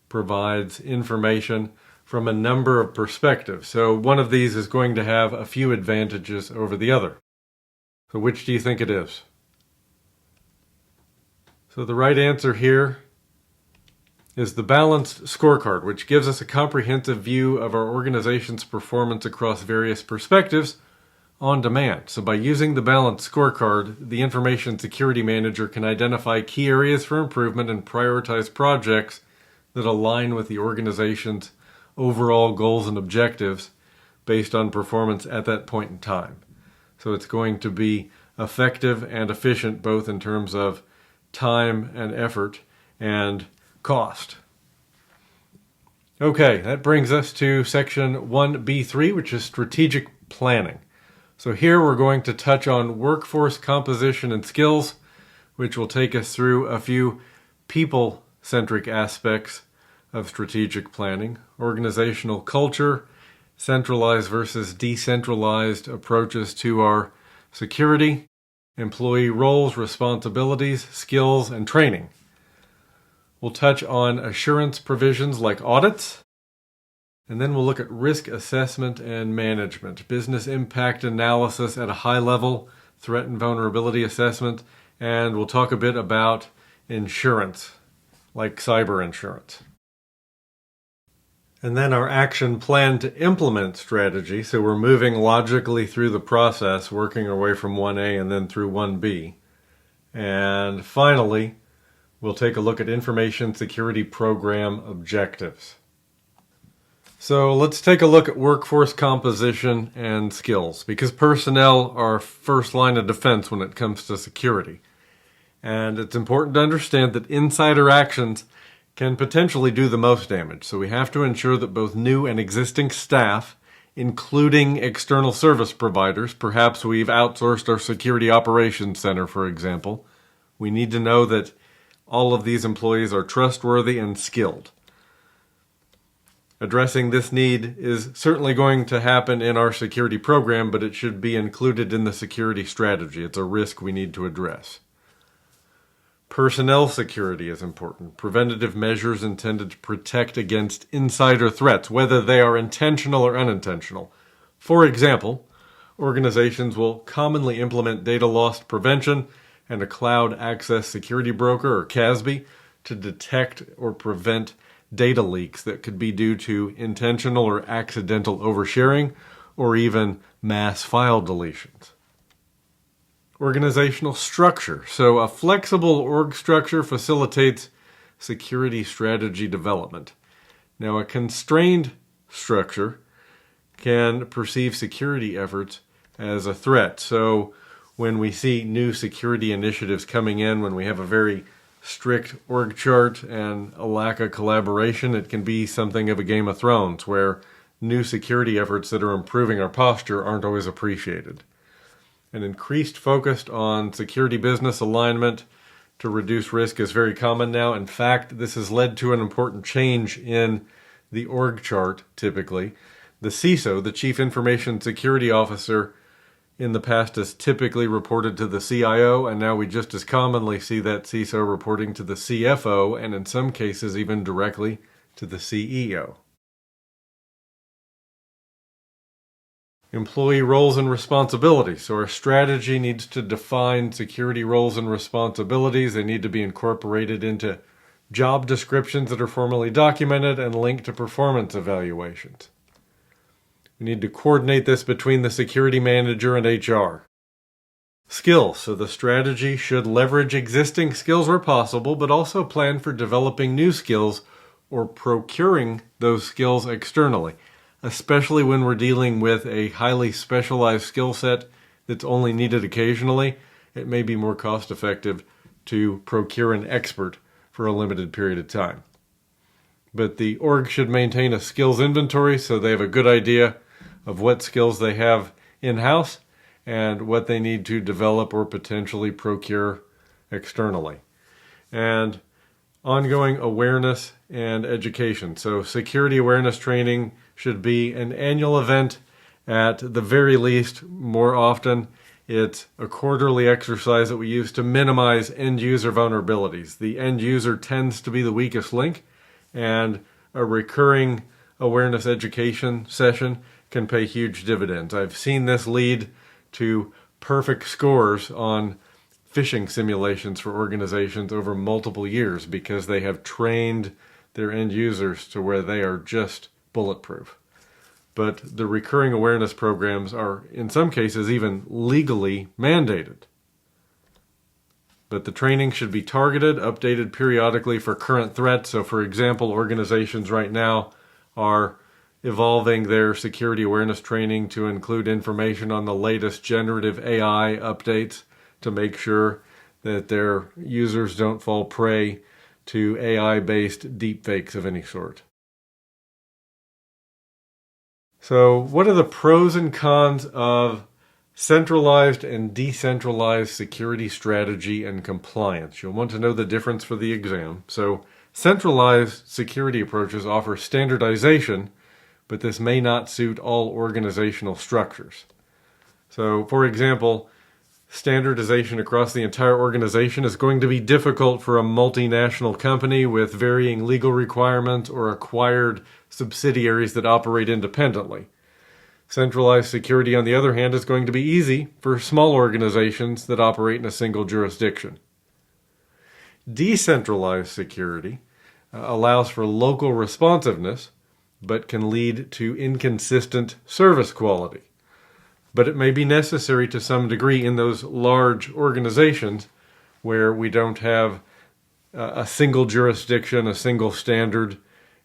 provides information from a number of perspectives. So one of these is going to have a few advantages over the other. So which do you think it is? So the right answer here is the balanced scorecard, which gives us a comprehensive view of our organization's performance across various perspectives on demand. So by using the balanced scorecard, the information security manager can identify key areas for improvement and prioritize projects that align with the organization's overall goals and objectives based on performance at that point in time. So it's going to be effective and efficient both in terms of time and effort and cost. Okay, that brings us to section 1B3, which is strategic planning. So here we're going to touch on workforce composition and skills, which will take us through a few people-centric aspects of strategic planning, organizational culture, centralized versus decentralized approaches to our security, employee roles, responsibilities, skills, and training. We'll touch on assurance provisions like audits, and then we'll look at risk assessment and management, business impact analysis at a high level, threat and vulnerability assessment, and we'll talk a bit about insurance, like cyber insurance. And then our action plan to implement strategy. So we're moving logically through the process, working our way from 1A and then through 1B. And finally, we'll take a look at information security program objectives. So let's take a look at workforce composition and skills, because personnel are first line of defense when it comes to security. And it's important to understand that insider actions can potentially do the most damage. So we have to ensure that both new and existing staff, including external service providers, perhaps we've outsourced our security operations center, for example, we need to know that all of these employees are trustworthy and skilled. Addressing this need is certainly going to happen in our security program, but it should be included in the security strategy. It's a risk we need to address. Personnel security is important. Preventative measures intended to protect against insider threats, whether they are intentional or unintentional. For example, organizations will commonly implement data loss prevention and a cloud access security broker, or CASB, to detect or prevent data leaks that could be due to intentional or accidental oversharing or even mass file deletions. Organizational structure. So a flexible org structure facilitates security strategy development. Now, a constrained structure can perceive security efforts as a threat. So when we see new security initiatives coming in, when we have a very strict org chart and a lack of collaboration, it can be something of a Game of Thrones where new security efforts that are improving our posture aren't always appreciated. An increased focus on security business alignment to reduce risk is very common now. In fact, this has led to an important change in the org chart typically. The CISO, the Chief Information Security Officer, in the past has typically reported to the CIO, and now we just as commonly see that CISO reporting to the CFO, and in some cases even directly to the CEO. Employee roles and responsibilities. So our strategy needs to define security roles and responsibilities. They need to be incorporated into job descriptions that are formally documented and linked to performance evaluations. We need to coordinate this between the security manager and HR. Skills. So the strategy should leverage existing skills where possible, but also plan for developing new skills or procuring those skills externally, especially when we're dealing with a highly specialized skill set that's only needed occasionally. It may be more cost effective to procure an expert for a limited period of time. But the org should maintain a skills inventory so they have a good idea of what skills they have in-house and what they need to develop or potentially procure externally. And ongoing awareness and education. So security awareness training should be an annual event at the very least. More often, it's a quarterly exercise that we use to minimize end-user vulnerabilities. The end user tends to be the weakest link, and a recurring awareness education session can pay huge dividends. I've seen this lead to perfect scores on phishing simulations for organizations over multiple years because they have trained their end users to where they are just bulletproof. But the recurring awareness programs are, in some cases, even legally mandated. But the training should be targeted, updated periodically for current threats. So, for example, organizations right now are evolving their security awareness training to include information on the latest generative AI updates to make sure that their users don't fall prey to AI-based deepfakes of any sort. So, what are the pros and cons of centralized and decentralized security strategy and compliance? You'll want to know the difference for the exam. So, centralized security approaches offer standardization, but this may not suit all organizational structures. So, for example, standardization across the entire organization is going to be difficult for a multinational company with varying legal requirements or acquired subsidiaries that operate independently. Centralized security, on the other hand, is going to be easy for small organizations that operate in a single jurisdiction. Decentralized security allows for local responsiveness, but can lead to inconsistent service quality. But it may be necessary to some degree in those large organizations where we don't have a single jurisdiction, a single standard,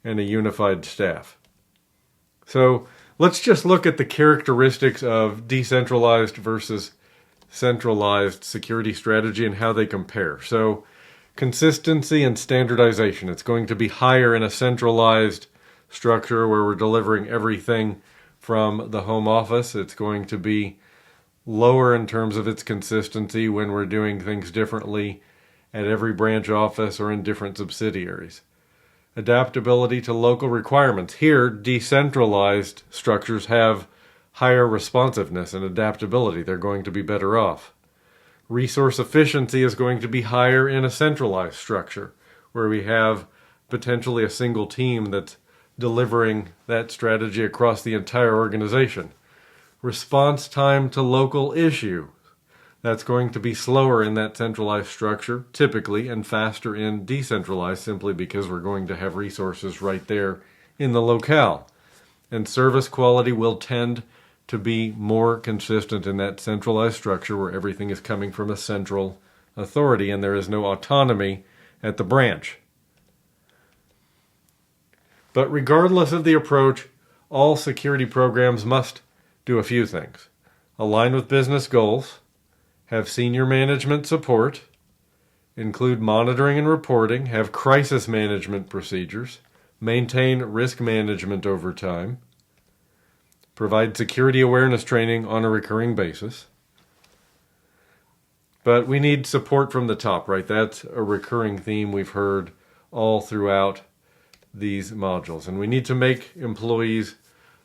and a unified staff. So let's just look at the characteristics of decentralized versus centralized security strategy and how they compare. So consistency and standardization. It's going to be higher in a centralized structure where we're delivering everything from the home office. It's going to be lower in terms of its consistency when we're doing things differently at every branch office or in different subsidiaries. Adaptability to local requirements. Here, decentralized structures have higher responsiveness and adaptability. They're going to be better off. Resource efficiency is going to be higher in a centralized structure where we have potentially a single team that's delivering that strategy across the entire organization. Response time to local issue. That's going to be slower in that centralized structure, typically, and faster in decentralized, simply because we're going to have resources right there in the locale. And service quality will tend to be more consistent in that centralized structure where everything is coming from a central authority and there is no autonomy at the branch. But regardless of the approach, all security programs must do a few things. Align with business goals, have senior management support, include monitoring and reporting, have crisis management procedures, maintain risk management over time, provide security awareness training on a recurring basis. But we need support from the top, right? That's a recurring theme we've heard all throughout these modules. And we need to make employees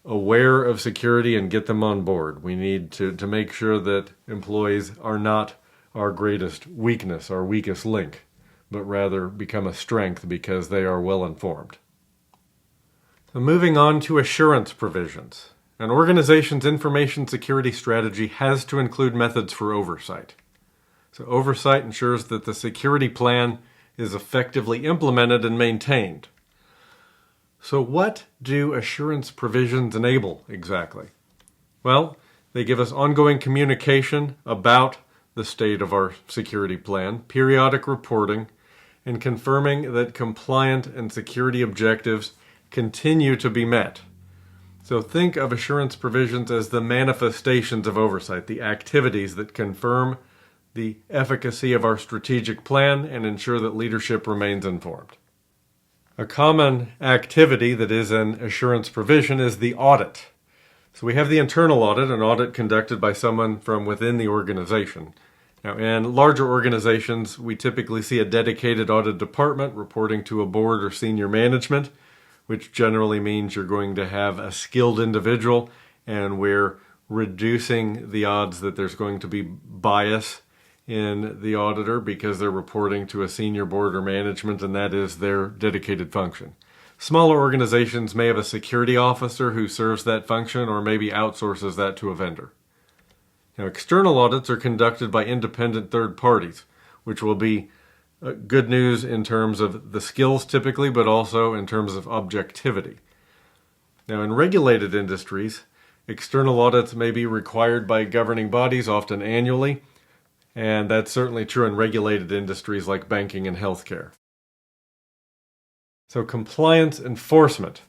aware of security and get them on board. We need to make sure that employees are not our greatest weakness, our weakest link, but rather become a strength because they are well informed. So moving on to assurance provisions. An organization's information security strategy has to include methods for oversight. So oversight ensures that the security plan is effectively implemented and maintained. So what do assurance provisions enable exactly? Well, they give us ongoing communication about the state of our security plan, periodic reporting, and confirming that compliant and security objectives continue to be met. So think of assurance provisions as the manifestations of oversight, the activities that confirm the efficacy of our strategic plan and ensure that leadership remains informed. A common activity that is an assurance provision is the audit. So we have the internal audit, an audit conducted by someone from within the organization. Now, in larger organizations, we typically see a dedicated audit department reporting to a board or senior management, which generally means you're going to have a skilled individual, and we're reducing the odds that there's going to be bias in the auditor because they're reporting to a senior board or management, and that is their dedicated function. Smaller organizations may have a security officer who serves that function or maybe outsources that to a vendor. Now, external audits are conducted by independent third parties, which will be good news in terms of the skills typically, but also in terms of objectivity. Now, in regulated industries, external audits may be required by governing bodies, often annually, and that's certainly true in regulated industries like banking and healthcare. So compliance enforcement.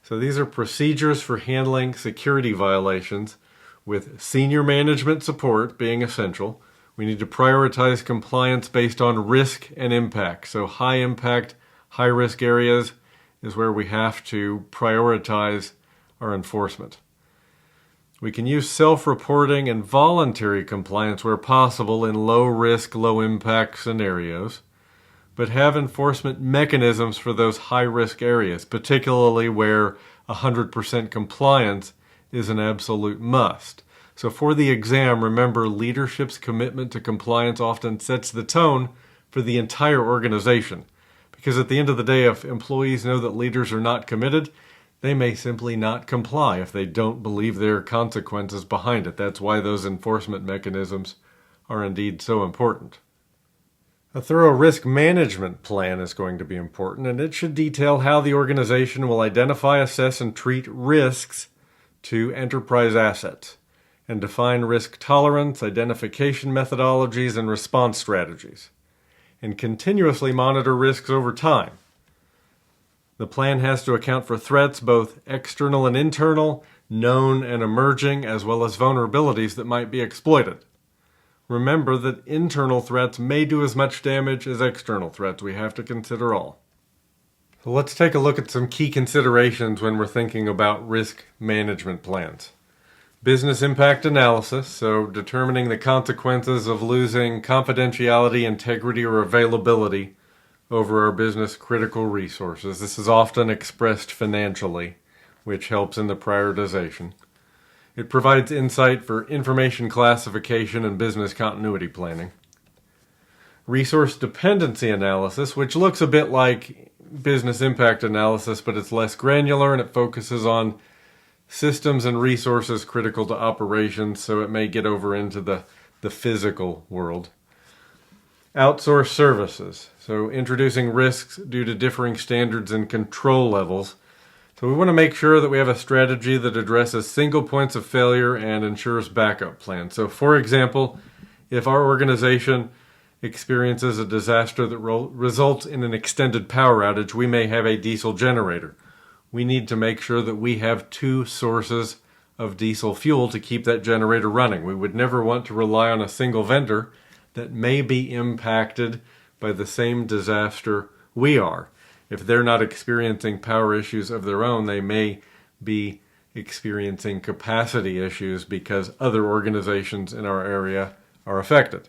So these are procedures for handling security violations with senior management support being essential. We need to prioritize compliance based on risk and impact. So high impact, high risk areas is where we have to prioritize our enforcement. We can use self-reporting and voluntary compliance where possible in low-risk, low-impact scenarios, but have enforcement mechanisms for those high-risk areas, particularly where 100% compliance is an absolute must. So for the exam, remember, leadership's commitment to compliance often sets the tone for the entire organization. Because at the end of the day, if employees know that leaders are not committed, they may simply not comply if they don't believe there are consequences behind it. That's why those enforcement mechanisms are indeed so important. A thorough risk management plan is going to be important, and it should detail how the organization will identify, assess, and treat risks to enterprise assets, and define risk tolerance, identification methodologies, and response strategies, and continuously monitor risks over time. The plan has to account for threats, both external and internal, known and emerging, as well as vulnerabilities that might be exploited. Remember that internal threats may do as much damage as external threats. We have to consider all. So let's take a look at some key considerations when we're thinking about risk management plans. Business impact analysis, so determining the consequences of losing confidentiality, integrity, or availability over our business critical resources. This is often expressed financially, which helps in the prioritization. It provides insight for information classification and business continuity planning. Resource dependency analysis, which looks a bit like business impact analysis, but it's less granular and it focuses on systems and resources critical to operations, so it may get over into the the physical world. Outsource services, so introducing risks due to differing standards and control levels. So we want to make sure that we have a strategy that addresses single points of failure and ensures backup plans. So for example, if our organization experiences a disaster that results in an extended power outage, we may have a diesel generator. We need to make sure that we have two sources of diesel fuel to keep that generator running. We would never want to rely on a single vendor that may be impacted by the same disaster we are. If they're not experiencing power issues of their own, they may be experiencing capacity issues because other organizations in our area are affected.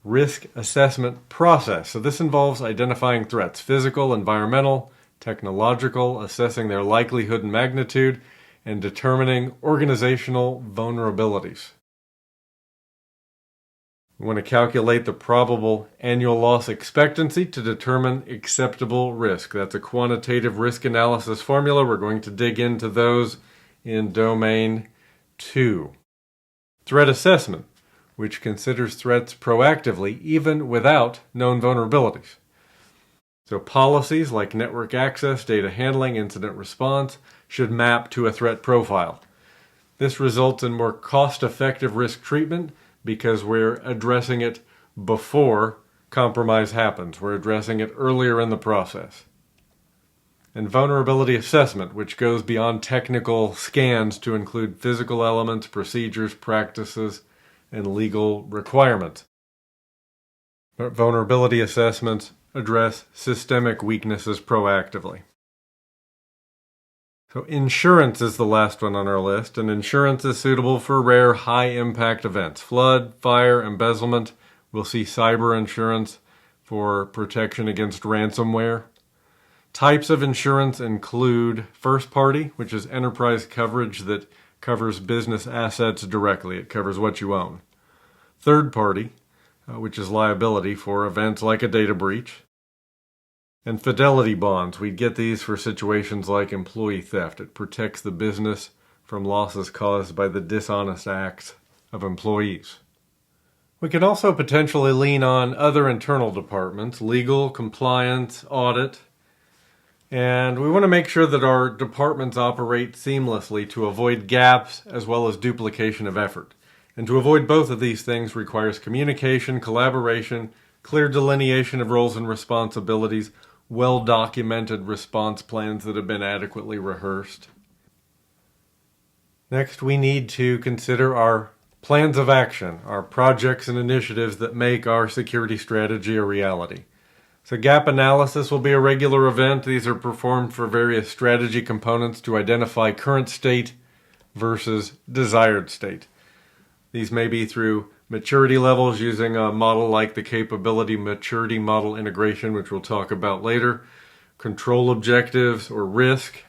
Risk assessment process. So this involves identifying threats, physical, environmental, technological, assessing their likelihood and magnitude, and determining organizational vulnerabilities. We want to calculate the probable annual loss expectancy to determine acceptable risk. That's a quantitative risk analysis formula. We're going to dig into those in Domain 2. Threat assessment, which considers threats proactively even without known vulnerabilities. So policies like network access, data handling, incident response should map to a threat profile. This results in more cost-effective risk treatment because we're addressing it before compromise happens. We're addressing it earlier in the process. And vulnerability assessment, which goes beyond technical scans to include physical elements, procedures, practices, and legal requirements. Vulnerability assessments address systemic weaknesses proactively. So insurance is the last one on our list, and insurance is suitable for rare high-impact events. Flood, fire, embezzlement. We'll see cyber insurance for protection against ransomware. Types of insurance include first-party, which is enterprise coverage that covers business assets directly. It covers what you own. Third-party, which is liability for events like a data breach. And fidelity bonds, we get these for situations like employee theft. It protects the business from losses caused by the dishonest acts of employees. We can also potentially lean on other internal departments, legal, compliance, audit, and we want to make sure that our departments operate seamlessly to avoid gaps as well as duplication of effort. And to avoid both of these things requires communication, collaboration, clear delineation of roles and responsibilities, well-documented response plans that have been adequately rehearsed. Next, we need to consider our plans of action, our projects and initiatives that make our security strategy a reality. So gap analysis will be a regular event. These are performed for various strategy components to identify current state versus desired state. These may be through maturity levels using a model like the capability maturity model integration, which we'll talk about later, control objectives or risk.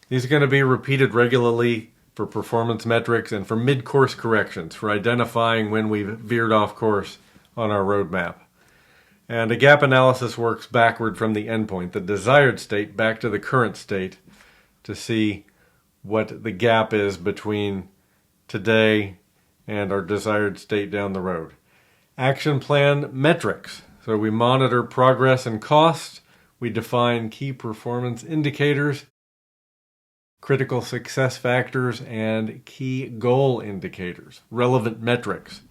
These are going to be repeated regularly for performance metrics and for mid-course corrections, for identifying when we've veered off course on our roadmap. And a gap analysis works backward from the endpoint, the desired state, back to the current state to see what the gap is between today and our desired state down the road. Action plan metrics. So we monitor progress and cost. We define key performance indicators, critical success factors, and key goal indicators, relevant metrics.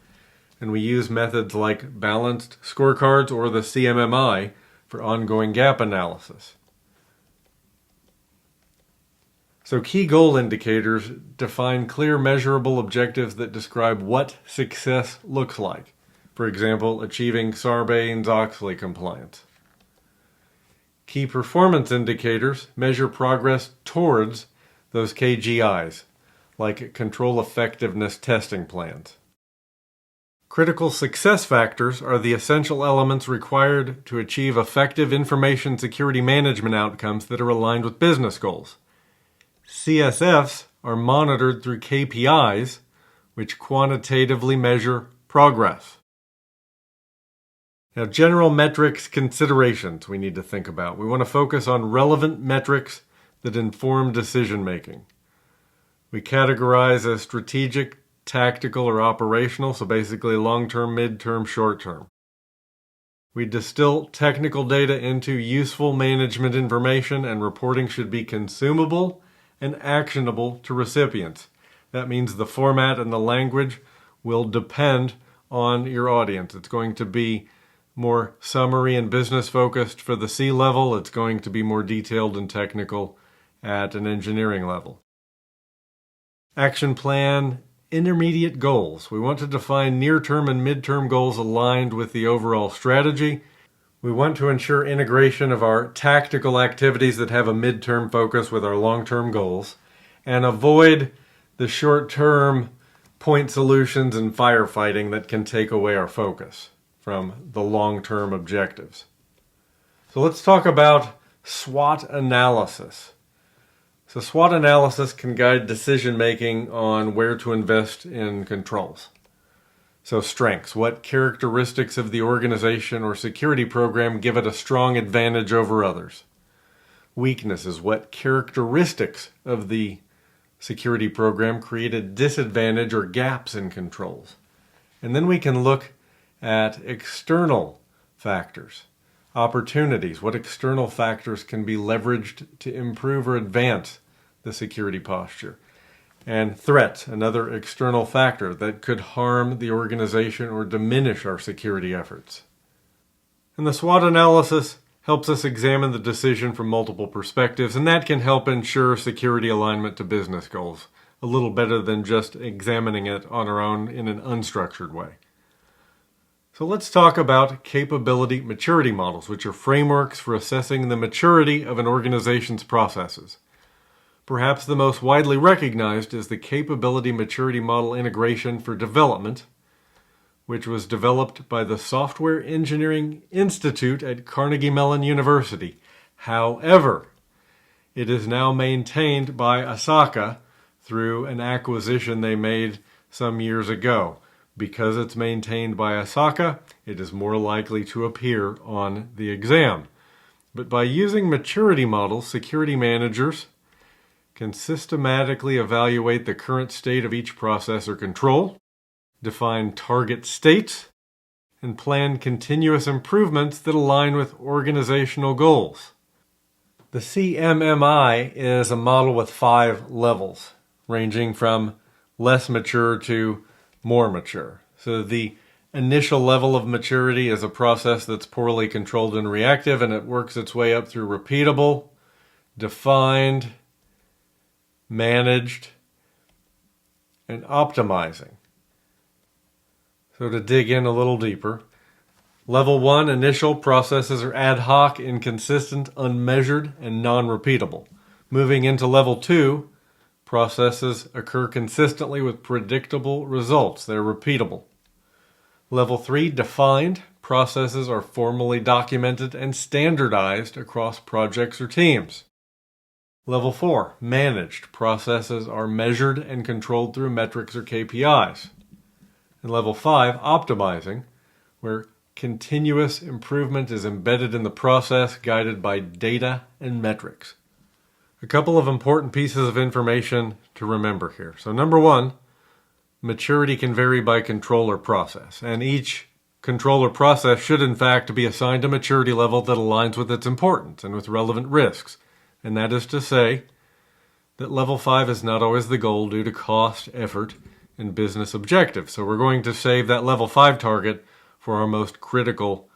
And we use methods like balanced scorecards or the CMMI for ongoing gap analysis. So key goal indicators define clear measurable objectives that describe what success looks like. For example, achieving Sarbanes-Oxley compliance. Key performance indicators measure progress towards those KGIs, like control effectiveness testing plans. Critical success factors are the essential elements required to achieve effective information security management outcomes that are aligned with business goals. CSFs are monitored through KPIs, which quantitatively measure progress. Now, general metrics considerations we need to think about. We want to focus on relevant metrics that inform decision making. We categorize as strategic, tactical or operational, so basically long-term, mid-term, short-term. We distill technical data into useful management information, and reporting should be consumable and actionable to recipients. That means the format and the language will depend on your audience. It's going to be more summary and business focused for the C-level. It's going to be more detailed and technical at an engineering level. Action plan, intermediate goals. We want to define near-term and mid-term goals aligned with the overall strategy. We want to ensure integration of our tactical activities that have a mid-term focus with our long-term goals, and avoid the short-term point solutions and firefighting that can take away our focus from the long-term objectives. So let's talk about SWOT analysis. So SWOT analysis can guide decision-making on where to invest in controls. So strengths, what characteristics of the organization or security program give it a strong advantage over others? Weaknesses, what characteristics of the security program create a disadvantage or gaps in controls? And then we can look at external factors. Opportunities, what external factors can be leveraged to improve or advance the security posture? And threats, another external factor that could harm the organization or diminish our security efforts. And the SWOT analysis helps us examine the decision from multiple perspectives, and that can help ensure security alignment to business goals a little better than just examining it on our own in an unstructured way. So let's talk about capability maturity models, which are frameworks for assessing the maturity of an organization's processes. Perhaps the most widely recognized is the Capability Maturity Model Integration for Development, which was developed by the Software Engineering Institute at Carnegie Mellon University. However, it is now maintained by ISACA through an acquisition they made some years ago. Because it's maintained by ISACA, it is more likely to appear on the exam. But by using maturity models, security managers can systematically evaluate the current state of each process or control, define target states, and plan continuous improvements that align with organizational goals. The CMMI is a model with 5 levels, ranging from less mature to more mature. So the initial level of maturity is a process that's poorly controlled and reactive, and it works its way up through repeatable, defined, managed, and optimizing. So to dig in a little deeper, level 1, initial processes are ad hoc, inconsistent, unmeasured, and non-repeatable. Moving into level 2, processes occur consistently with predictable results. They're repeatable. Level 3, defined. Processes are formally documented and standardized across projects or teams. Level 4, managed. Processes are measured and controlled through metrics or KPIs. And level 5, optimizing, where continuous improvement is embedded in the process, guided by data and metrics. A couple of important pieces of information to remember here. So number 1, maturity can vary by control or process, and each control or process should in fact be assigned a maturity level that aligns with its importance and with relevant risks. And that is to say that level 5 is not always the goal due to cost, effort, and business objectives. So we're going to save that level 5 target for our most critical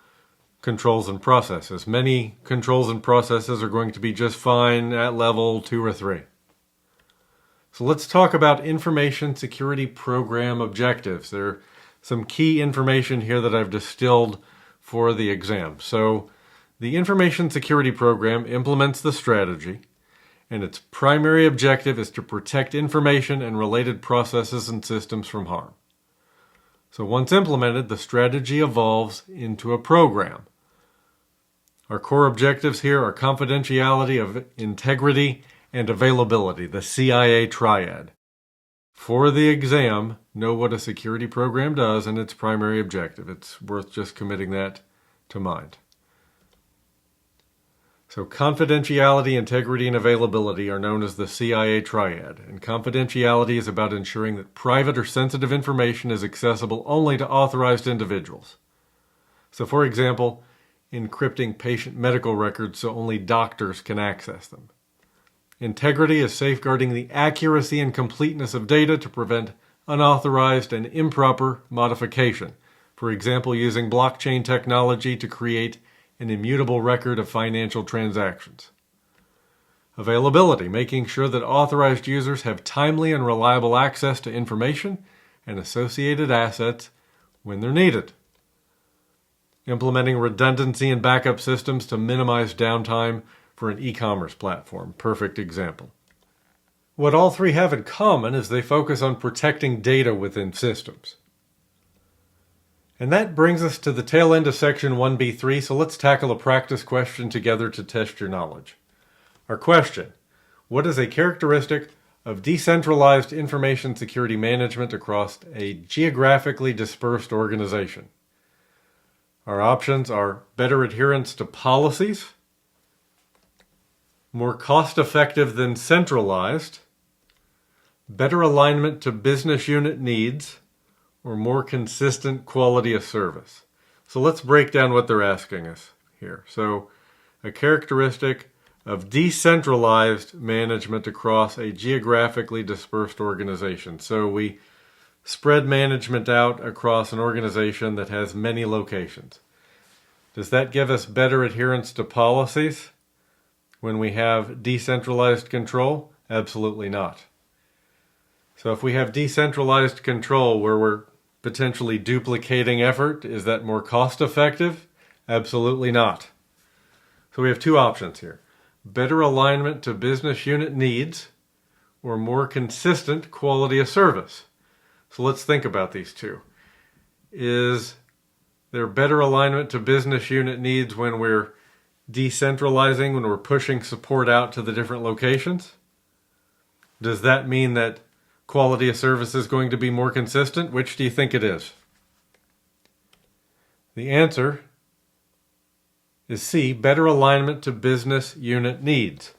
controls and processes. Many controls and processes are going to be just fine at level 2 or 3. So let's talk about information security program objectives. There are some key information here that I've distilled for the exam. So the information security program implements the strategy, and its primary objective is to protect information and related processes and systems from harm. So once implemented, the strategy evolves into a program. Our core objectives here are confidentiality, of integrity, and availability, the CIA triad. For the exam, know what a security program does and its primary objective. It's worth just committing that to mind. So confidentiality, integrity, and availability are known as the CIA triad. And confidentiality is about ensuring that private or sensitive information is accessible only to authorized individuals. So for example, encrypting patient medical records so only doctors can access them. Integrity is safeguarding the accuracy and completeness of data to prevent unauthorized and improper modification. For example, using blockchain technology to create an immutable record of financial transactions. Availability, making sure that authorized users have timely and reliable access to information and associated assets when they're needed. Implementing redundancy and backup systems to minimize downtime for an e-commerce platform. Perfect example. What all three have in common is they focus on protecting data within systems. And that brings us to the tail end of section 1B3, so let's tackle a practice question together to test your knowledge. Our question: what is a characteristic of decentralized information security management across a geographically dispersed organization? Our options are better adherence to policies, more cost-effective than centralized, better alignment to business unit needs, or more consistent quality of service. So let's break down what they're asking us here. So a characteristic of decentralized management across a geographically dispersed organization. So we spread management out across an organization that has many locations. Does that give us better adherence to policies when we have decentralized control? Absolutely not. So if we have decentralized control where we're potentially duplicating effort, is that more cost effective? Absolutely not. So we have two options here: better alignment to business unit needs or more consistent quality of service. So let's think about these two. Is there better alignment to business unit needs when we're decentralizing, when we're pushing support out to the different locations? Does that mean that quality of service is going to be more consistent? Which do you think it is? The answer is C, better alignment to business unit needs.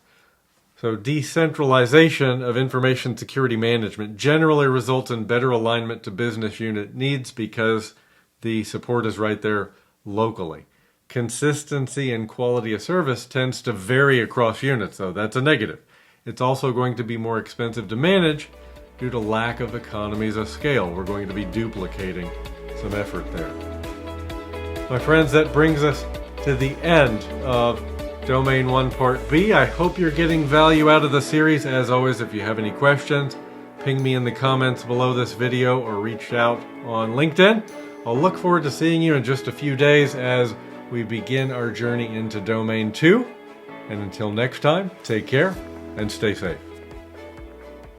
So decentralization of information security management generally results in better alignment to business unit needs because the support is right there locally. Consistency and quality of service tends to vary across units, though. That's a negative. It's also going to be more expensive to manage due to lack of economies of scale. We're going to be duplicating some effort there. My friends, that brings us to the end of Domain 1 Part B. I hope you're getting value out of the series. As always, if you have any questions, ping me in the comments below this video or reach out on LinkedIn. I'll look forward to seeing you in just a few days as we begin our journey into Domain 2. And until next time, take care and stay safe.